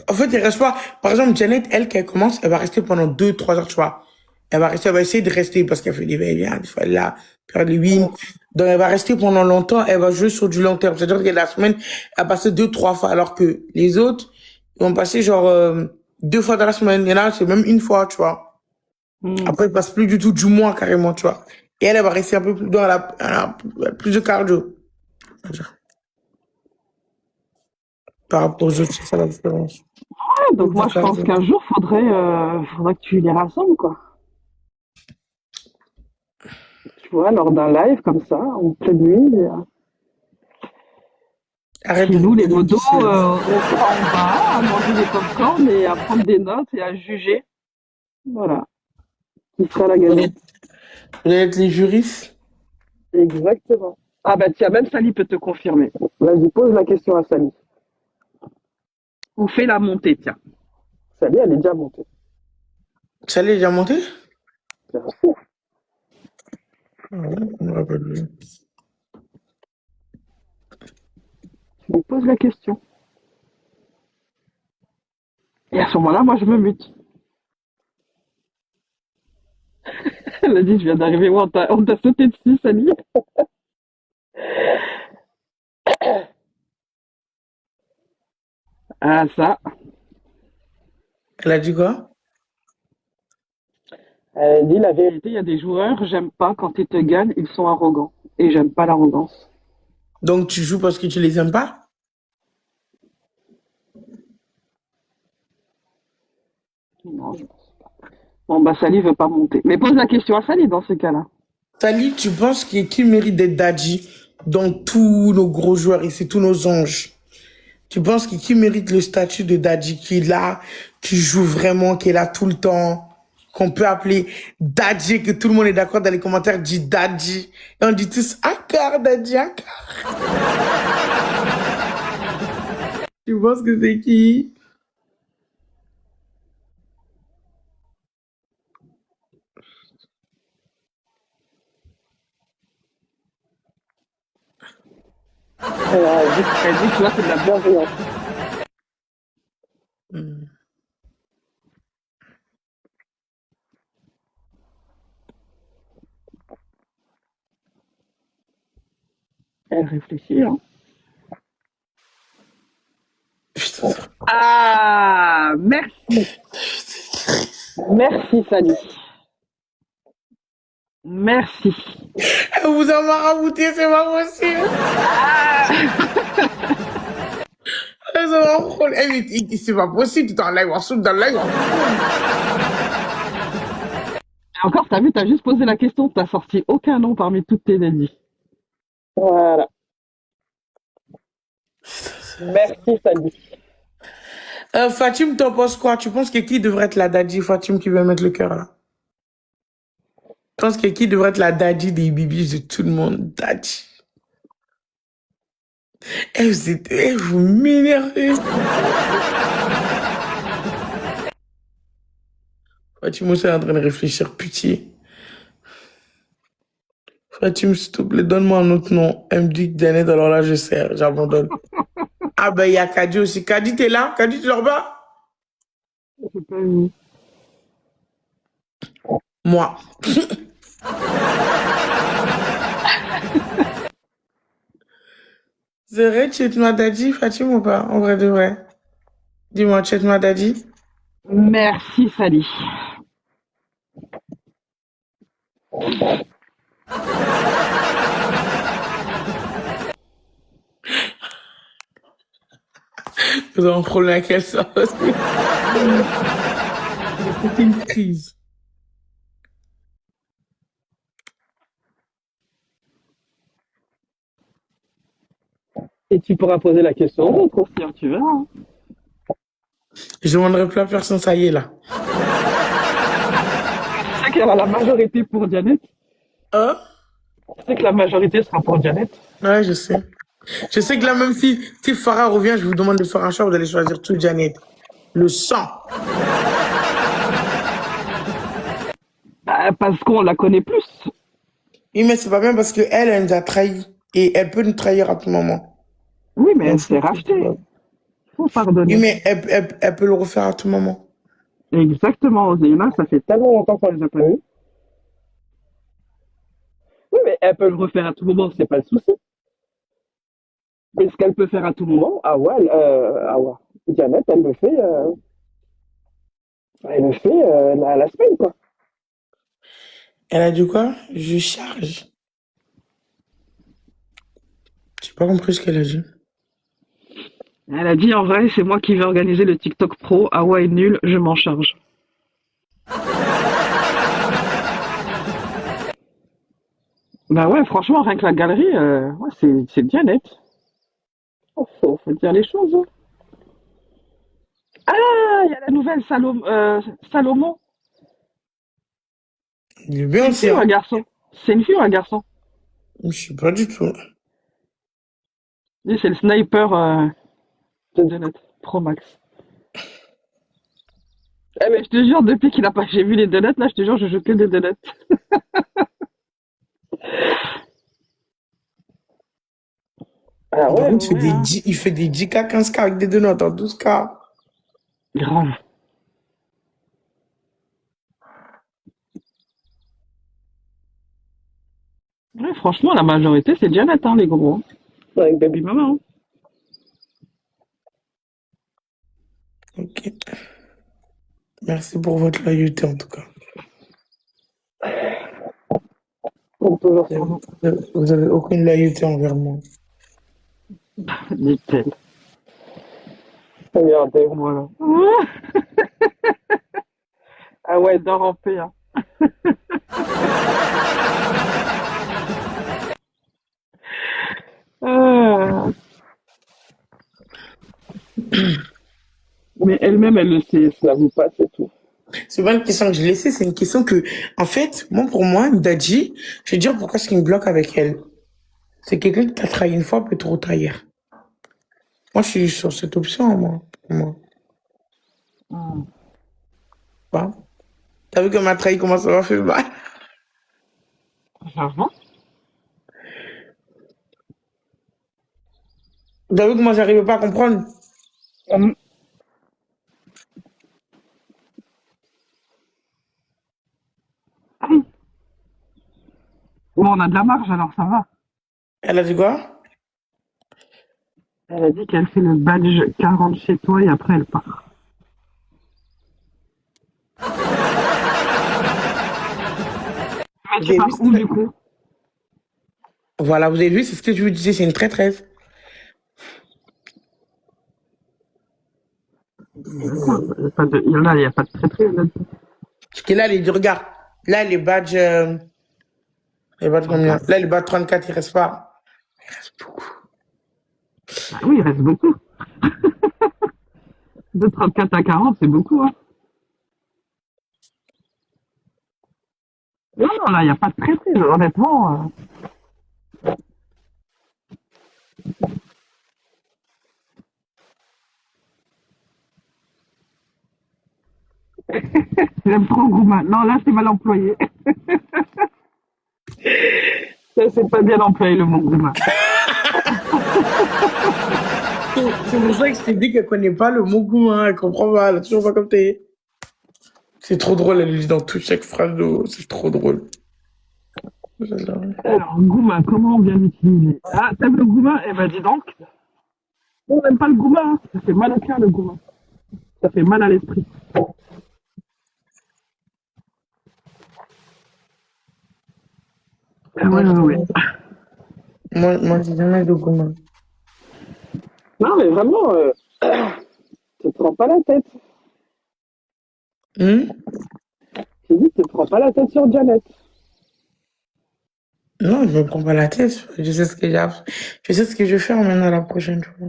en fait, elle reste pas. Par exemple, Janet, elle, quand elle commence, elle va rester pendant 2, 3 heures, tu vois. Elle va rester, elle va essayer de rester parce qu'elle fait des va-et-vient, des fois, elle est là, faire des wins. Donc, elle va rester pendant longtemps, elle va jouer sur du long terme. C'est-à-dire que la semaine, elle va passer 2, 3 fois, alors que les autres, ils vont passer genre, 2 fois dans la semaine. Il y en a, c'est même une fois, tu vois. Hmm. Après, ils passent plus du tout du mois, carrément, tu vois. Et elle va rester un peu plus dans elle a plus de cardio. C'est-à-dire, par rapport aux autres, c'est ça la différence. Ouais, Plus donc de moi, je pense cardio. qu'un jour, faudrait que tu les rassembles, quoi. tu vois, lors d'un live comme ça, en pleine nuit. Arrête Chez de nous, les rigoler, modos, Michel. on sera en bas à manger des pop et à prendre des notes et à juger. Voilà, qui sera la Vous gagnante. êtes, vous êtes les juristes? Exactement. Ah bah tiens, même Sally peut te confirmer. Vas-y, pose la question à Sally. On fait la montée, tiens. Sally, elle est déjà montée. Ça l'est déjà monté? Bien sûr. Ah ouais, je me rappelle plus. Tu lui poses la question. Et à ce moment-là, moi, je me mute. Elle a dit, je viens d'arriver, ouais, on t'a sauté dessus, Sally. Ah, ça. Elle a dit quoi? Elle dit la vérité, il y a des joueurs, j'aime pas quand ils te gagnent, ils sont arrogants. Et j'aime pas l'arrogance. Donc tu joues parce que tu les aimes pas? Non, je pense pas. Bon, bah, Sally veut pas monter. Mais pose la question à Sally dans ce cas-là. Sally, tu penses qui mérite d'être Daddy dans tous nos gros joueurs et c'est tous nos anges? Tu penses qui mérite le statut de Daddy, qui est là, qui joue vraiment, qui est là tout le temps, qu'on peut appeler Daddy, que tout le monde est d'accord dans les commentaires, dit Daddy. Et on dit tous, encore Daddy, encore. Tu penses que c'est qui? Elle dit, tu vois, c'est de la bienveillance. Hmm. Elle réfléchit, hein. Putain, Ah, merci. Merci, Sally. Merci. elle vous a marabouté, c'est pas possible. Elle s'en va prendre. C'est pas possible, tu es en live, on saute dans le live. Et encore, t'as vu, t'as juste posé la question, t'as sorti aucun nom parmi toutes tes amies. Voilà. Merci, Sally. Fatim, t'en penses quoi? Tu penses que qui devrait être la daddy, Fatim, qui veut mettre le cœur là? Tu penses que qui devrait être la daddy des bibis de tout le monde? Daddy. Vous m'énervez. Fatim aussi est en train de réfléchir, pitié. Fatim, s'il te plaît, donne-moi un autre nom. Elle me dit que Janet, alors là, je sers, j'abandonne. Ah ben, il y a Kadi aussi. Kadi, t'es là? Kadi, tu dors pas? J'ai pas vu. Moi. C'est vrai, tu es ma daddy, Fatim, ou pas? En vrai de vrai. Dis-moi, tu es ma daddy? Merci, Sally. Vous avez un problème avec elle, ça. C'était une crise. Et tu pourras poser la question aux autres aussi, hein, tu verras. Hein. Je demanderai plus à personne, ça y est, là. Tu sais qu'elle a la majorité pour Janet. Hein? Tu sais que la majorité sera pour Janet. Ouais, je sais. Je sais que là, même si Farah revient, je vous demande de faire un choix, vous allez choisir tout Janet. Le sang. Bah, parce qu'on la connaît plus. Oui, mais c'est pas bien parce qu'elle, elle nous a trahis. Et elle peut nous trahir à tout moment. Oui, mais Donc, elle s'est rachetée. Faut oui, pardonner. mais elle peut le refaire à tout moment. Exactement, Zéna, ça fait tellement longtemps qu'on les a pas vus. Oui, mais elle peut le refaire à tout moment, c'est pas le souci. Mais ce qu'elle peut faire à tout moment, Awa, Janet, elle le fait la semaine, quoi. Elle a dit quoi? Je charge. J'ai pas compris ce qu'elle a dit. Elle a dit en vrai, c'est moi qui vais organiser le TikTok Pro. Awa est nul, je m'en charge. Bah ouais, franchement, rien que la galerie, ouais, c'est bien net. Faut dire les choses, hein. Ah, il y a la nouvelle Salomon. Il est C'est bien une aussi, fille ou hein. un garçon? C'est une fille ou un garçon? Je sais pas du tout. Lui, c'est le sniper de Donut Pro Max. Eh mais je te jure, depuis qu'il a pas, j'ai vu les donuts, là, je te jure, je joue que des donuts. Ah Par ouais, contre, ouais, hein. il fait des 10K, 15K avec des deux notes en 12K. Grave. Ouais, franchement, la majorité, c'est Janet, hein, les gros, hein. Avec Baby Mama, hein. Ok. Merci pour votre loyauté, en tout cas. Compte toujours sur nous. Vous avez aucune loyauté envers moi. Nickel. Regardez, voilà. Ah ouais, dors en paix, hein. Ah. Mais elle-même, elle le sait, ça vous passe et tout. C'est pas une question que je laissais, c'est une question que, en fait, moi, pour moi, Dadji, je vais dire pourquoi est-ce qu'il me bloque avec elle. C'est quelqu'un qui t'a trahi une fois, peut trop trahir. Moi, je suis sur cette option, moi. Pour moi. Hmm. Pas. T'as vu que m'a trahi, comment ça m'a fait mal? Franchement. T'as vu que moi, j'arrivais pas à comprendre? Hum. Bon, on a de la marge, alors ça va. Elle a dit quoi? Elle a dit qu'elle fait le badge 40 chez toi et après elle part. Mais Vous tu avez vu? pars où du coup? Voilà, vous avez vu, c'est ce que je vous disais, c'est une traîtresse. Il y en a, il n'y a pas de traîtrise là-dedans. Parce que là, les deux, regarde. Là, les badges combien? 34. Là, les badges 34, il reste pas. Il reste beaucoup. Ah oui, il reste beaucoup. De 34 à 40, c'est beaucoup, hein. Non, non, là, il n'y a pas de traîtrise, honnêtement. J'aime trop Gouma. Non, là, c'est mal employé. Ça, c'est pas bien employé le mot Gouma. C'est pour ça que je t'ai dit qu'elle connaît pas le mot goût, hein. Elle comprend pas, elle a toujours pas capté. C'est trop drôle, elle le dit dans toute chaque phrase, c'est trop drôle. J'adore. Alors, Gouma, comment on vient l'utiliser? Ah, t'aimes le Gouma? Eh ben, dis donc. On n'aime pas le Gouma, hein. Ça fait mal au cœur, le Gouma. Ça fait mal à l'esprit. Ah Moi, ouais, ouais, ouais. moi, j'ai jamais de goût. Non, mais vraiment, tu te prends pas la tête. Hmm? J'ai dit, tu te prends pas la tête sur Janet. Non, je me prends pas la tête. Je sais ce que je vais faire maintenant la prochaine fois.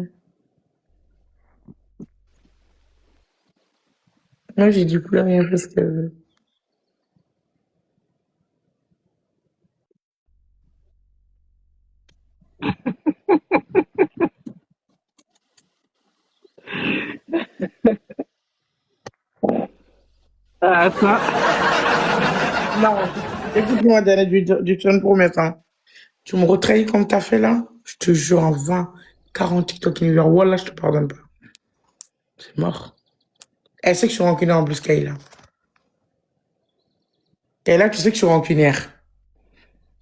Moi, j'ai dit plus rien parce que Ah, ça. non. Écoute-moi, Dana, du te une promesse, hein. Tu me retrahis comme t'as fait là, je te jure en 20, 40 TikTok univers. Wallah, je te pardonne pas. C'est mort. Elle sait que je suis rancunière en plus, Kayla. Kayla, tu sais que je suis rancunière.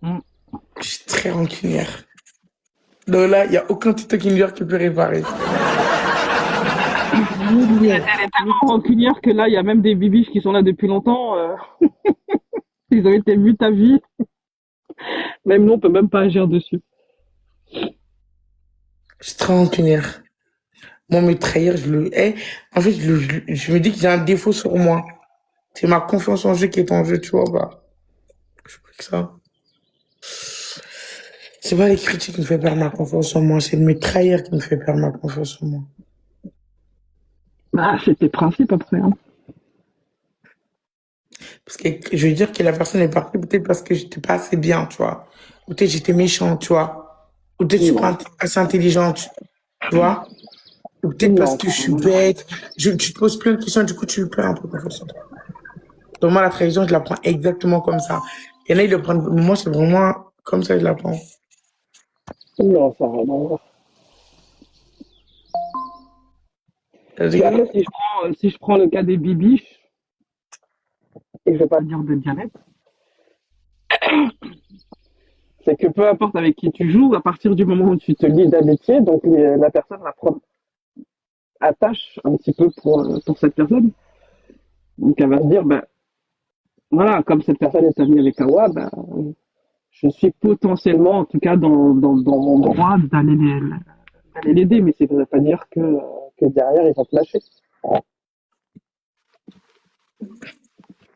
Mm. Je suis très rancunière. Donc là, il n'y a aucun TikTok univers qui peut réparer. Elle est tellement rancunière que là, il y a même des bibiches qui sont là depuis longtemps. Ils ont été vus ta vie. Même nous, on peut même pas agir dessus. Je suis très rancunière. Moi, me trahir, en fait, je me dis que j'ai un défaut sur moi. C'est ma confiance en jeu qui est en jeu, tu vois, bah. Je sais pas que ça. C'est pas les critiques qui me fait perdre ma confiance en moi, c'est de me trahir qui me fait perdre ma confiance en moi. Bah, c'est tes principes après, hein. Parce que je veux dire que la personne est partie peut-être parce que j'étais pas assez bien, tu vois. Ou peut-être j'étais méchante, tu vois. Ou peut-être je suis pas Non, assez intelligente, tu vois. Ou peut-être parce non, que je suis bête. Tu te poses plein de questions, du coup tu perds un peu confiance en toi. Donc moi, la trahison, je la prends exactement comme ça. Il y en a, ils le prennent. Moi, c'est vraiment comme ça que je la prends. non, ça n'a rien à voir. Parce Parce qu'après, que- si je prends le cas des bibiches, et je vais pas le dire de Janet, c'est que peu importe avec qui tu joues, à partir du moment où tu te lis d'amitié, donc la personne va prendre attache un petit peu pour cette personne. Donc elle va se dire, ben voilà, comme cette personne est amie avec Awa, ben, je suis potentiellement, en tout cas, dans mon droit d'aller l'aider, mais ça ne veut pas dire que derrière, ils vont te lâcher.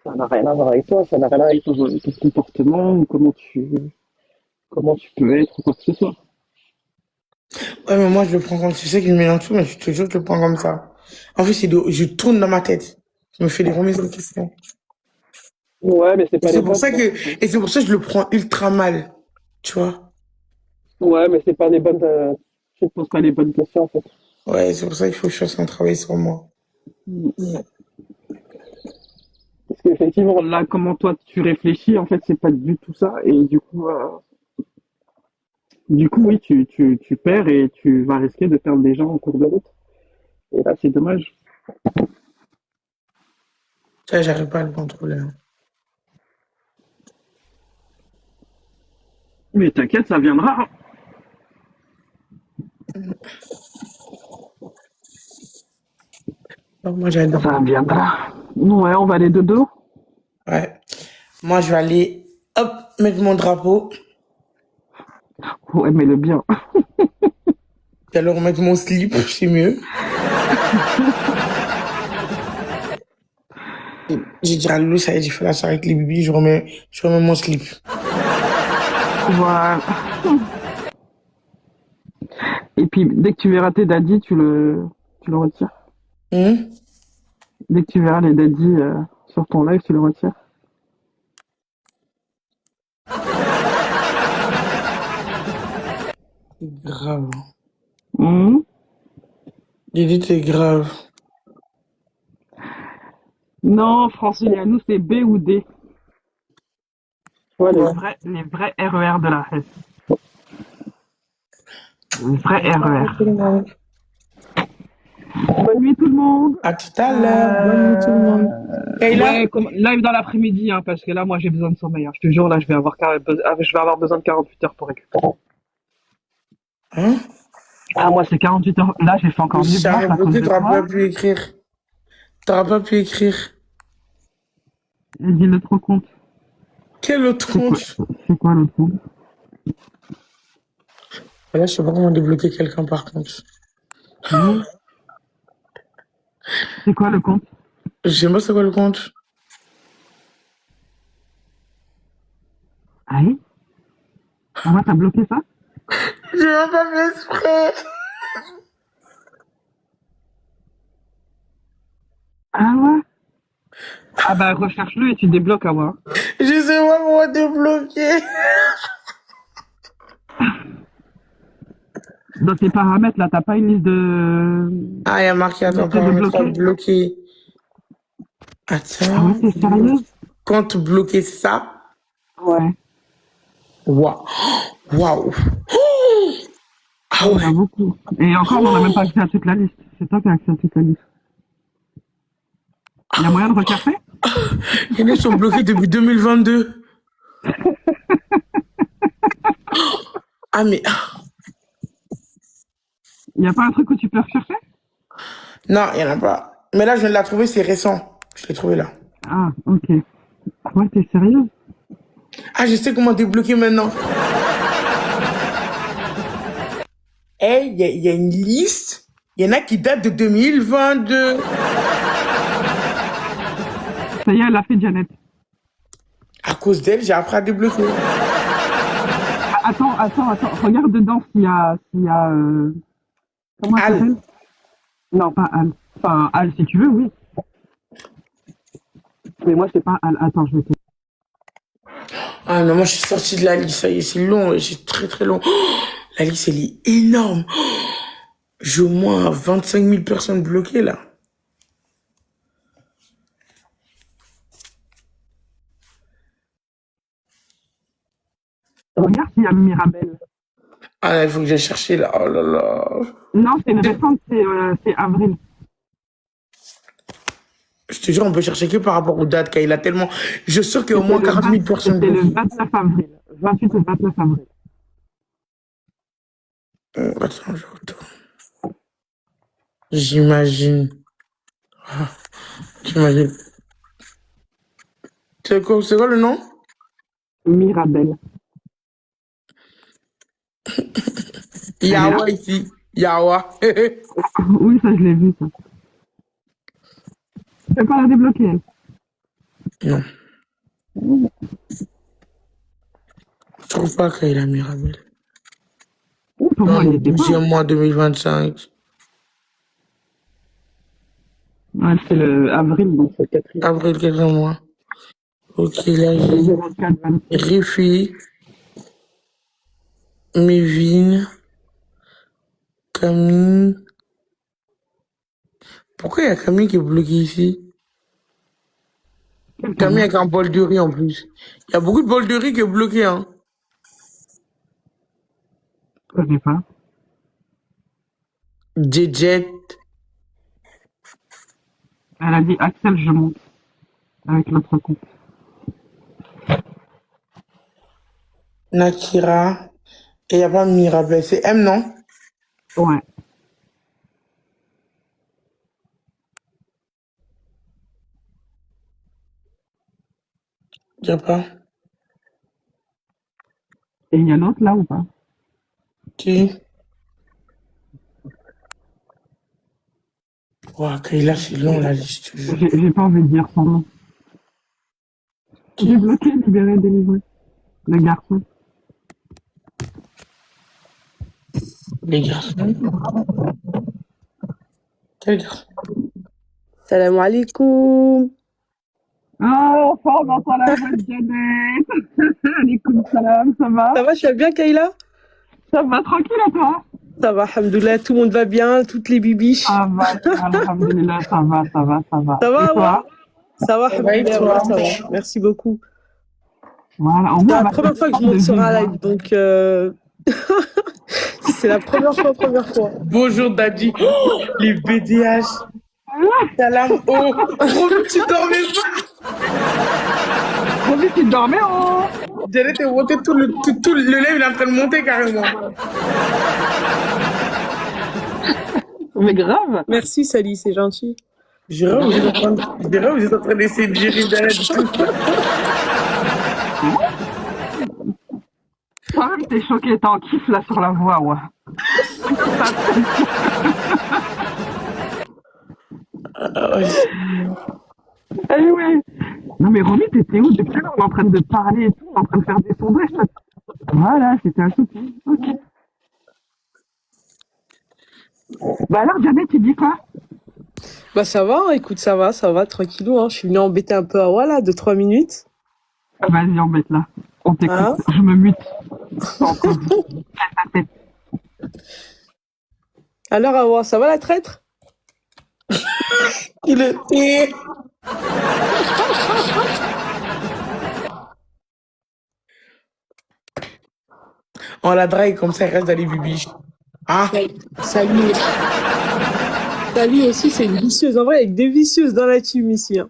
Ça n'a rien à voir avec toi, ça n'a rien à voir avec ton comportement ou comment tu peux être ou quoi que ce soit. Ouais, mais moi, je le prends comme tu sais que je mélange tout, mais je te jure, je le prends comme ça. En fait, je tourne dans ma tête. Je me fais des remises de questions. Ouais, mais c'est Et pas les c'est pour bonnes. ça et c'est pour ça que je le prends ultra mal. Tu vois? Ouais, mais c'est pas les bonnes. Tu te poses pas les bonnes questions en fait. Ouais, c'est pour ça qu'il faut que je fasse un travail sur moi. Parce qu'effectivement, là, comment toi tu réfléchis, en fait, c'est pas du tout ça. Et du coup, oui, tu perds et tu vas risquer de perdre des gens en cours de route. Et là, c'est dommage. Ça, j'arrive pas à le contrôler, hein. Mais t'inquiète, ça viendra, hein. Donc, moi, j'adore. Ça viendra. Ouais, on va aller de dos. Ouais. Moi, je vais aller, hop, mettre mon drapeau. Ouais, mais le bien. Et alors, mettre mon slip, c'est mieux. J'ai dit à Loulou, ça y est, j'ai fait la soirée avec les bibis, je remets mon slip. Voilà. Et puis, dès que tu verras tes daddies, tu le retires. Hum? Dès que tu verras les daddies sur ton live, tu le retires. C'est grave. Mhm. J'ai dit, c'est grave. Non, Francine, nous, c'est B ou D. Tu vois, Ouais. les vrais RER de la S. Les vrais RER. Bonne nuit tout le monde. À tout à l'heure. Bonne nuit tout le monde. Kayla? Ouais, live dans l'après-midi, hein, parce que là, moi, j'ai besoin de sommeil, hein. Je te jure, là, je vais avoir besoin de 48 heures pour récupérer. Hein? Ah, moi, c'est 48 heures. Là, j'ai fait encore nuit blanche J'arrive à cause bloqué, de t'auras pas toi. pu écrire. T'auras pas pu écrire. Et dis l'autre compte. Quel autre C'est quoi, compte? c'est quoi l'autre compte? Là, je sais pas comment débloquer quelqu'un par contre. Hein. C'est quoi le compte? Je sais pas c'est quoi le compte. Ah oui? Ah ouais, t'as bloqué ça? J'ai même pas fait exprès. Ah ouais? Ah bah, recherche-le et tu débloques à moi. Je sais pas comment débloquer. Dans tes paramètres, là, t'as pas une liste Ah, il y a marqué, attends, liste de paramètres à bloqués? bloquer. Ah ouais, Attends. t'es sérieuse? Compte bloqué, c'est ça? Ouais. Waouh. Waouh. Ah Il y en a ouais. beaucoup. Et encore, on n'a même pas accès à toute la liste. C'est toi qui as accès à toute la liste. Il y a moyen de rechercher? Il y en a qui sont bloqués depuis 2022. Ah, mais. Il n'y a pas un truc où tu peux rechercher? Non, il y en a pas. Mais là, je viens de la trouver, c'est récent. Je l'ai trouvé là. Ah, ok. Ouais, t'es sérieuse? Ah, je sais comment débloquer maintenant. Eh, il y a une liste. Il y en a qui datent de 2022. Ça y est, elle l'a fait, Janet. À cause d'elle, j'ai appris à débloquer. attends. Regarde dedans s'il y a. Comment elle Al. s'appelle? Non, pas Al. Enfin, Al, si tu veux, oui. Mais moi, c'est pas Al. Attends, je vais te. Ah non, moi je suis sortie de la liste, ça y est, c'est long, c'est très très long. Oh, la liste, elle est énorme. J'ai au moins 25 000 personnes bloquées là. Regarde s'il y a Mirabelle. Ah là, il faut que j'aille chercher là. Oh là là. Non, c'est une récente, c'est avril. Je te jure, on peut chercher que par rapport aux dates, car il a tellement. Je suis sûr qu'il y a au C'était moins 40 000 personnes c'était le bloquées. 29 avril. 28 ou 29 avril. Oh, attends, je retourne. J'imagine. Ah, j'imagine. C'est quoi le nom? Mirabelle. Elle est là? Yawa ici. Yawa. Oui, ça, je l'ai vu, ça. Tu peux pas la débloquer, elle. Non, je trouve pas qu'il a Mirabel. Ouh, pour Non, moi, le il était pas. 12e mois 2025. Ouais, c'est le avril, donc c'est le quatrième. Avril, quelques mois. Ok, là, Le j'ai 04, 26. Rifi, Mévin, Camille. Pourquoi il y a Camille qui est bloquée ici? Quel Camille Camille? avec un bol de riz en plus. Il y a beaucoup de bol de riz qui est bloqué, hein. Je connais pas. Djet, Elle a dit Axel, je monte. Avec l'autre compte. Nakira. Et il n'y a pas Mirabel. C'est M, non? Ouais. Il n'y a pas. Et il y a l'autre, là, ou pas? Qui? Ouah, Kayla, c'est long la liste. J'ai pas envie de dire son nom. J'ai bloqué, libéré, délivré. Le garçon. Les garçons. Quel garçon? Salam alaikum. Ah, enfin, on entend la voix de Janet. Alaikum salam, ça va? Ça va, tu vas bien, Kayla? Ça va, tranquille à toi? Ça va, alhamdoulilah, tout le monde va bien, toutes les bibiches. Ça va, alhamdulillah, ça va. Ça va, Et toi? Ça va, Ça va et alhamdoulilah, toi? ouais, ça va. Merci beaucoup. Voilà, au C'est moins, la on va première fois que je monte sur un live, donc c'est la première fois. Bonjour Daddy. Oh, les BDH. Salam. Oh, Romy, tu dormais pas. Romy, tu dormais, oh? Janet est monté tout le live, il est en train de monter carrément. Mais grave. Merci, Sally, c'est gentil. Je rêve, vous êtes en train d'essayer de gérer Janet et tout. Toi-même, t'es choqué, t'es en kiff, là, sur la voix, ouais. Anyway. Non, mais Romy, t'étais où? Depuis là, on est en train de parler et tout, on est en train de faire des sondages. Voilà, c'était un souci. Ok. Bah alors, Janet, tu dis quoi? Bah ça va, hein, écoute, ça va, tranquillou. Hein. Je suis venue embêter un peu à voilà, 2-3 minutes. Vas-y, embête là. On t'écoute. Hein? Je me mute. Sans cause. Ta tête. Alors, Awa, ça va la traître? Il est. On la drague comme ça, il reste dans les bibiches. Ah, Salut. Salut aussi, c'est une vicieuse. En vrai, avec des vicieuses dans la team ici. Hein.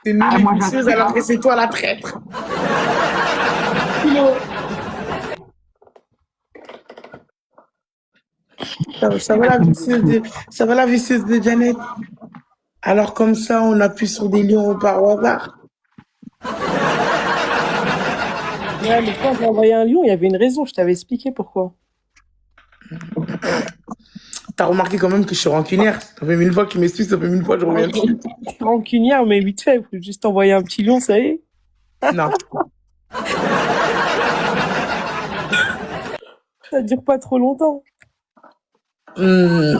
c'est nous Ah, moi, les vicieuses j'adore. alors que c'est toi la traître. Ça va ça va la vicieuse de Janet. Alors comme ça, on appuie sur des lions par hasard. Ouais, mais quand j'ai envoyé un lion, il y avait une raison. Je t'avais expliqué pourquoi. T'as remarqué quand même que je suis rancunière. Ça fait 1000 fois que tu m'expliques, ça fait 1000 fois que je reviens dessus. Je suis rancunière, mais vite fait. Il faut juste envoyer un petit lion, ça y est. Non. Ça dure pas trop longtemps. Hmm.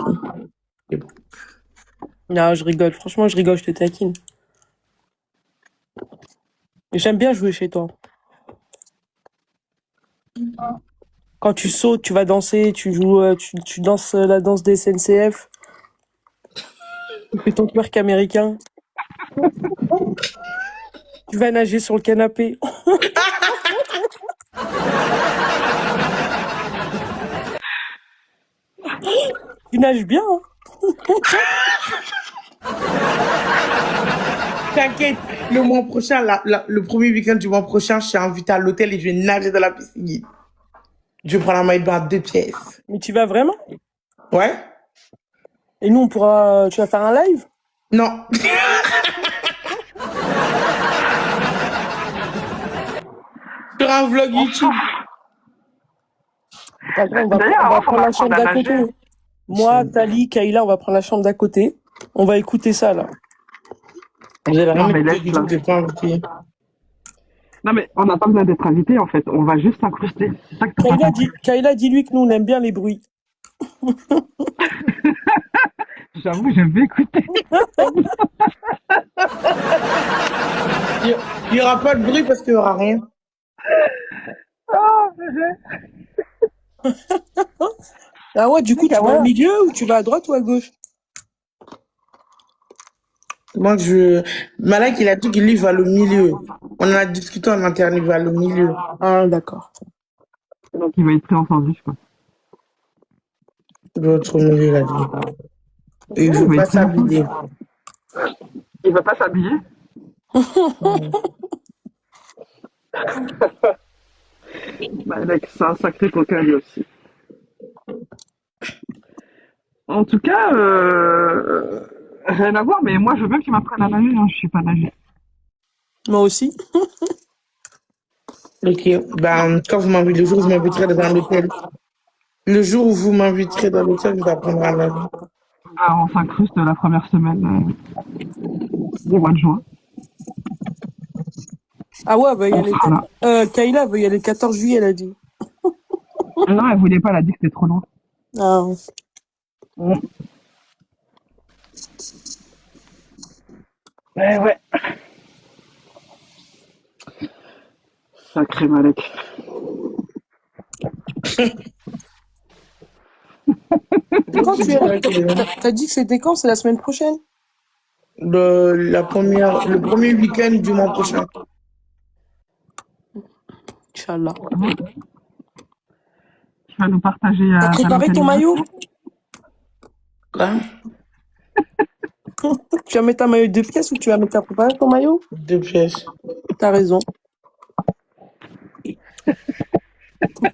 Non, je rigole. Franchement, je rigole, je te taquine. Mais j'aime bien jouer chez toi. Quand tu sautes, tu vas danser, tu joues, tu danses la danse des SNCF. Tu fais ton twerk américain. Tu vas nager sur le canapé. Tu nages bien, hein. T'inquiète, le mois prochain, le premier week-end du mois prochain, je suis invitée à l'hôtel et je vais nager dans la piscine. Je prends la maille de bain 2 pièces. Mais tu vas vraiment? Ouais? Et nous, on pourra. Tu vas faire un live? Non. Sur un vlog YouTube. Après, on va D'ailleurs, prendre la chambre d'à côté. Moi, Tali, Kayla, on va prendre la chambre d'à côté. On va écouter ça, là. J'ai Non, vraiment mais laisse, écouté là. YouTube, j'ai pas invité. Non, mais on n'a pas besoin d'être invité, en fait. On va juste s'incruster. C'est ça que t'as pas compris. Kayla, dis-lui que nous, on aime bien les bruits. J'avoue, j'aime bien écouter. Il n'y aura pas de bruit parce qu'il n'y aura rien. Ah ouais, du coup, tu vas au milieu ou tu vas à droite ou à gauche? Moi, Malak, il a dit qu'il lui va au milieu. On en a discuté en interne, il va au milieu. Ah, d'accord. Donc, il va être très entendu, je crois. Il va être au milieu, il a dit. Et il ne veut pas s'habiller. Il va pas s'habiller? Malek, c'est un sacré coquin, lui aussi. En tout cas, rien à voir, mais moi, je veux bien que tu m'apprennes à nager, hein. Je suis pas nager. Moi aussi. Ok, ben, quand vous m'invitez, le jour où vous m'inviterez dans l'hôtel. Le jour où vous m'inviterez dans l'hôtel, je vous apprendrai à nager. Ah, on s'incruste la première semaine du mois de juin. Ah ouais, bah, il y a les... Voilà. Kayla veut y aller le 14 juillet, elle a dit. Non, elle voulait pas, elle a dit que c'était trop loin. Ah. Ouais. Sacré Malek. Quand t'as dit que c'était quand? C'est la semaine prochaine? Le premier week-end du mois prochain. Inch'Allah. Tu vas nous partager. T'as préparé ton maillot? Quoi? Tu vas mettre un maillot de 2 pièces ou tu vas préparer ton maillot? 2 pièces. T'as raison.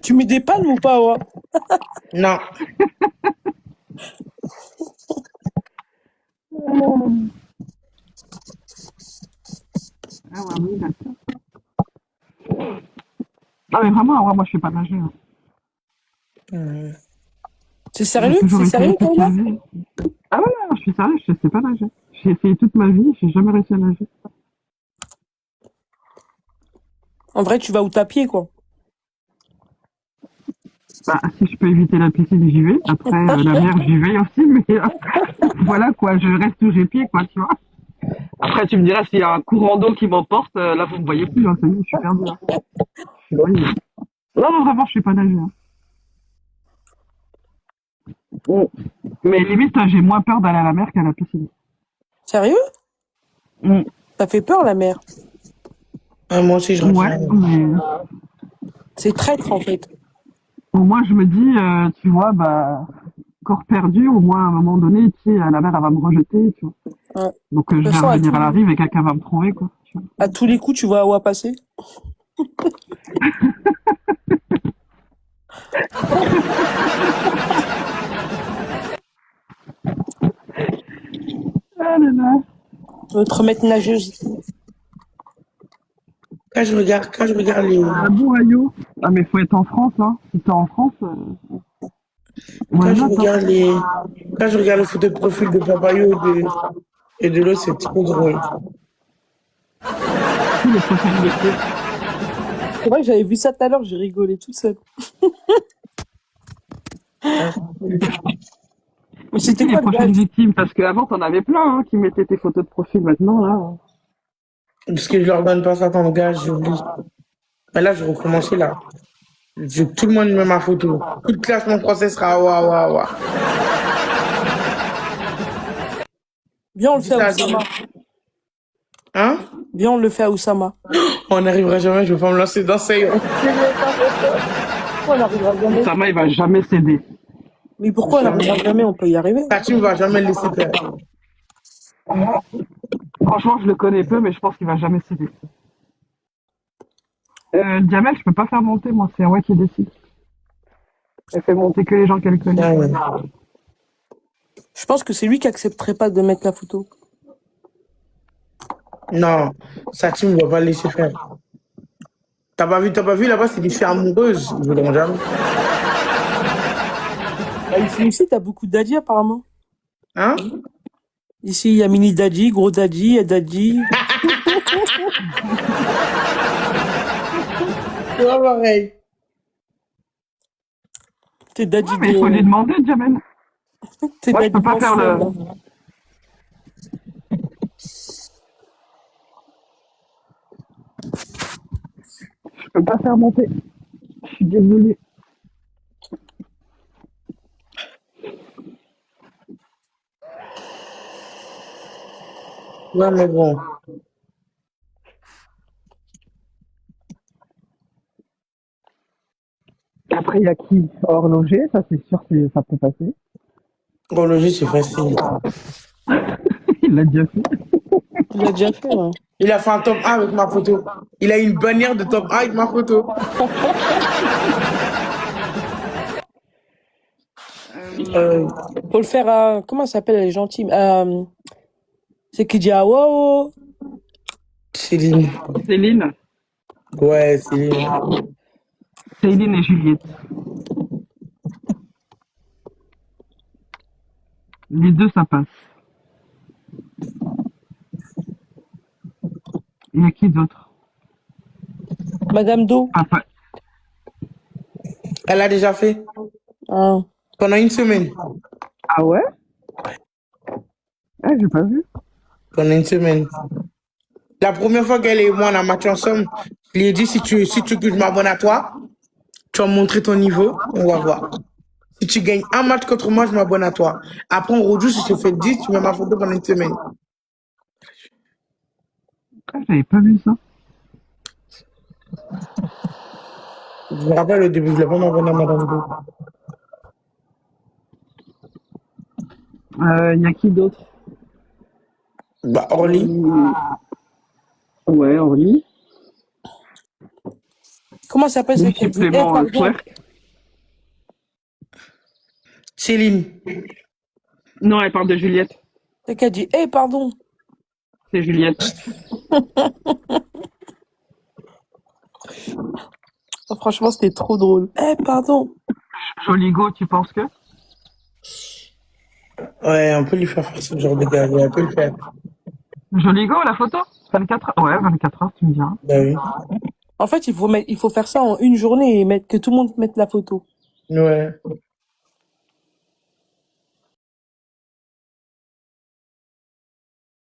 Tu mets des palmes ou pas, ouais? Non. Ah ouais, oui, d'accord. Ah mais vraiment, ouais, moi je suis pas nager. Hein. C'est sérieux? C'est sérieux, Kayla? Ah ouais, non, je suis sérieux, je sais pas nager. J'ai essayé toute ma vie, j'ai jamais réussi à nager. En vrai, tu vas où t'as pied, quoi. Bah, si je peux éviter la piscine, j'y vais. Après, la mer, j'y vais aussi, mais voilà quoi, je reste où j'ai pied, quoi, tu vois. Après, tu me diras s'il y a un courant d'eau qui m'emporte, là, vous me voyez plus, hein, ça y est, je suis perdu. Hein. Non, vraiment, je suis pas nager. Hein. Mais limite, j'ai moins peur d'aller à la mer qu'à la piscine. Sérieux? Ça fait peur, la mer. Moi aussi, je Ouais, mais... C'est traître, en fait. Au moins, je me dis, tu vois, bah, corps perdu, au moins, à un moment donné, tu sais, la mer, elle va me rejeter, tu vois. Ouais. Donc, je vais revenir à la rive et quelqu'un va me trouver, quoi. Tu vois. À tous les coups, tu vois où à passer? Ah là là. Tu veux te remettre nageuse? Quand je regarde les... Ah bon, Ayo. Ah, mais faut être en France, hein. Si t'es en France... Quand je regarde les photos de profil de Papayo et de l'autre, c'est trop drôle. C'est vrai que j'avais vu ça tout à l'heure, j'ai rigolé toute seule. Mais C'est c'était qui les quoi le prochaines gars? victimes? Parce qu'avant, t'en avais plein hein, qui mettaient tes photos de profil. Maintenant, là. Parce que je leur donne pas ça comme gage, j'oublie. Mais là, je recommençais là. Je veux que tout le monde met ma photo. Toute classe, mon procès sera waouh, waouh, waouh. Viens, on le Dis fait à ça, Oussama. hein? Viens, on le fait à Oussama. On n'arrivera jamais, je vais pas me lancer dans ça. Pourquoi on n'arrivera jamais? Oussama, il va jamais céder. Mais pourquoi on n'arrivera jamais? On peut y arriver. Ta team va jamais le laisser faire. Franchement, je le connais peu, mais je pense qu'il va jamais céder. Diamel, je peux pas faire monter, moi, c'est Awa qui décide. Elle fait monter que les gens qu'elle connaît. Ah ouais. Je pense que c'est lui qui accepterait pas de mettre la photo. Non, sa team ne va pas le laisser faire. T'as pas vu là-bas, c'est des filles amoureuses. Ils voudront jamais. Ah, ici aussi, t'as beaucoup de daddy apparemment. Hein? Ici, il y a mini daddy, gros daddy, il y a daddy. C'est pas pareil. T'es daddy Mais il faut lui demander, Diamel. T'es Moi, je daddy peux pas faire le. mensuel. Je peux pas faire monter. Je suis désolée. Ouais, mais bon. Après, il y a qui? Horloger, ça c'est sûr que ça peut passer. Horloger, c'est facile. Il l'a déjà fait. Il a déjà fait, hein. Il a fait un top 1 avec ma photo. Il a une bannière de top 1 avec ma photo. Faut le faire à. Comment ça s'appelle, elle est gentille? C'est qui dit ah wow. Céline. Céline. Ouais, Céline. Céline et Juliette. Les deux, ça passe. Il y a qui d'autre? Madame Do. Papa. Elle a déjà fait Ah. pendant une semaine. Ah ouais? Ah, j'ai pas vu. Pendant une semaine. La première fois qu'elle et moi on a matché ensemble, je lui ai dit si tu veux que je m'abonne à toi, tu vas me montrer ton niveau, on va voir. Si tu gagnes un match contre moi, je m'abonne à toi. Après, on rejoue, si je te fais 10, tu mets ma photo pendant une semaine. Ah, j'avais pas vu ça. Je me rappelle au début, je voulais pas m'abonner à Madame Do. Il y a qui d'autre? Bah, Orly. Ouais, Orly. Comment ça s'appelle Du celle qui dit supplément pardon. twerk. Céline. Non, elle parle de Juliette. Celle qui a dit pardon. C'est Juliette. Oh, franchement, c'était trop drôle. Pardon. Joligo, tu penses que? Ouais, on peut lui faire ce genre de gars, on peut le faire. Joligo, la photo? 24 heures. Ouais, 24 heures, tu me diras. Bah oui. En fait, il faut faire ça en une journée et mettre que tout le monde mette la photo. Ouais.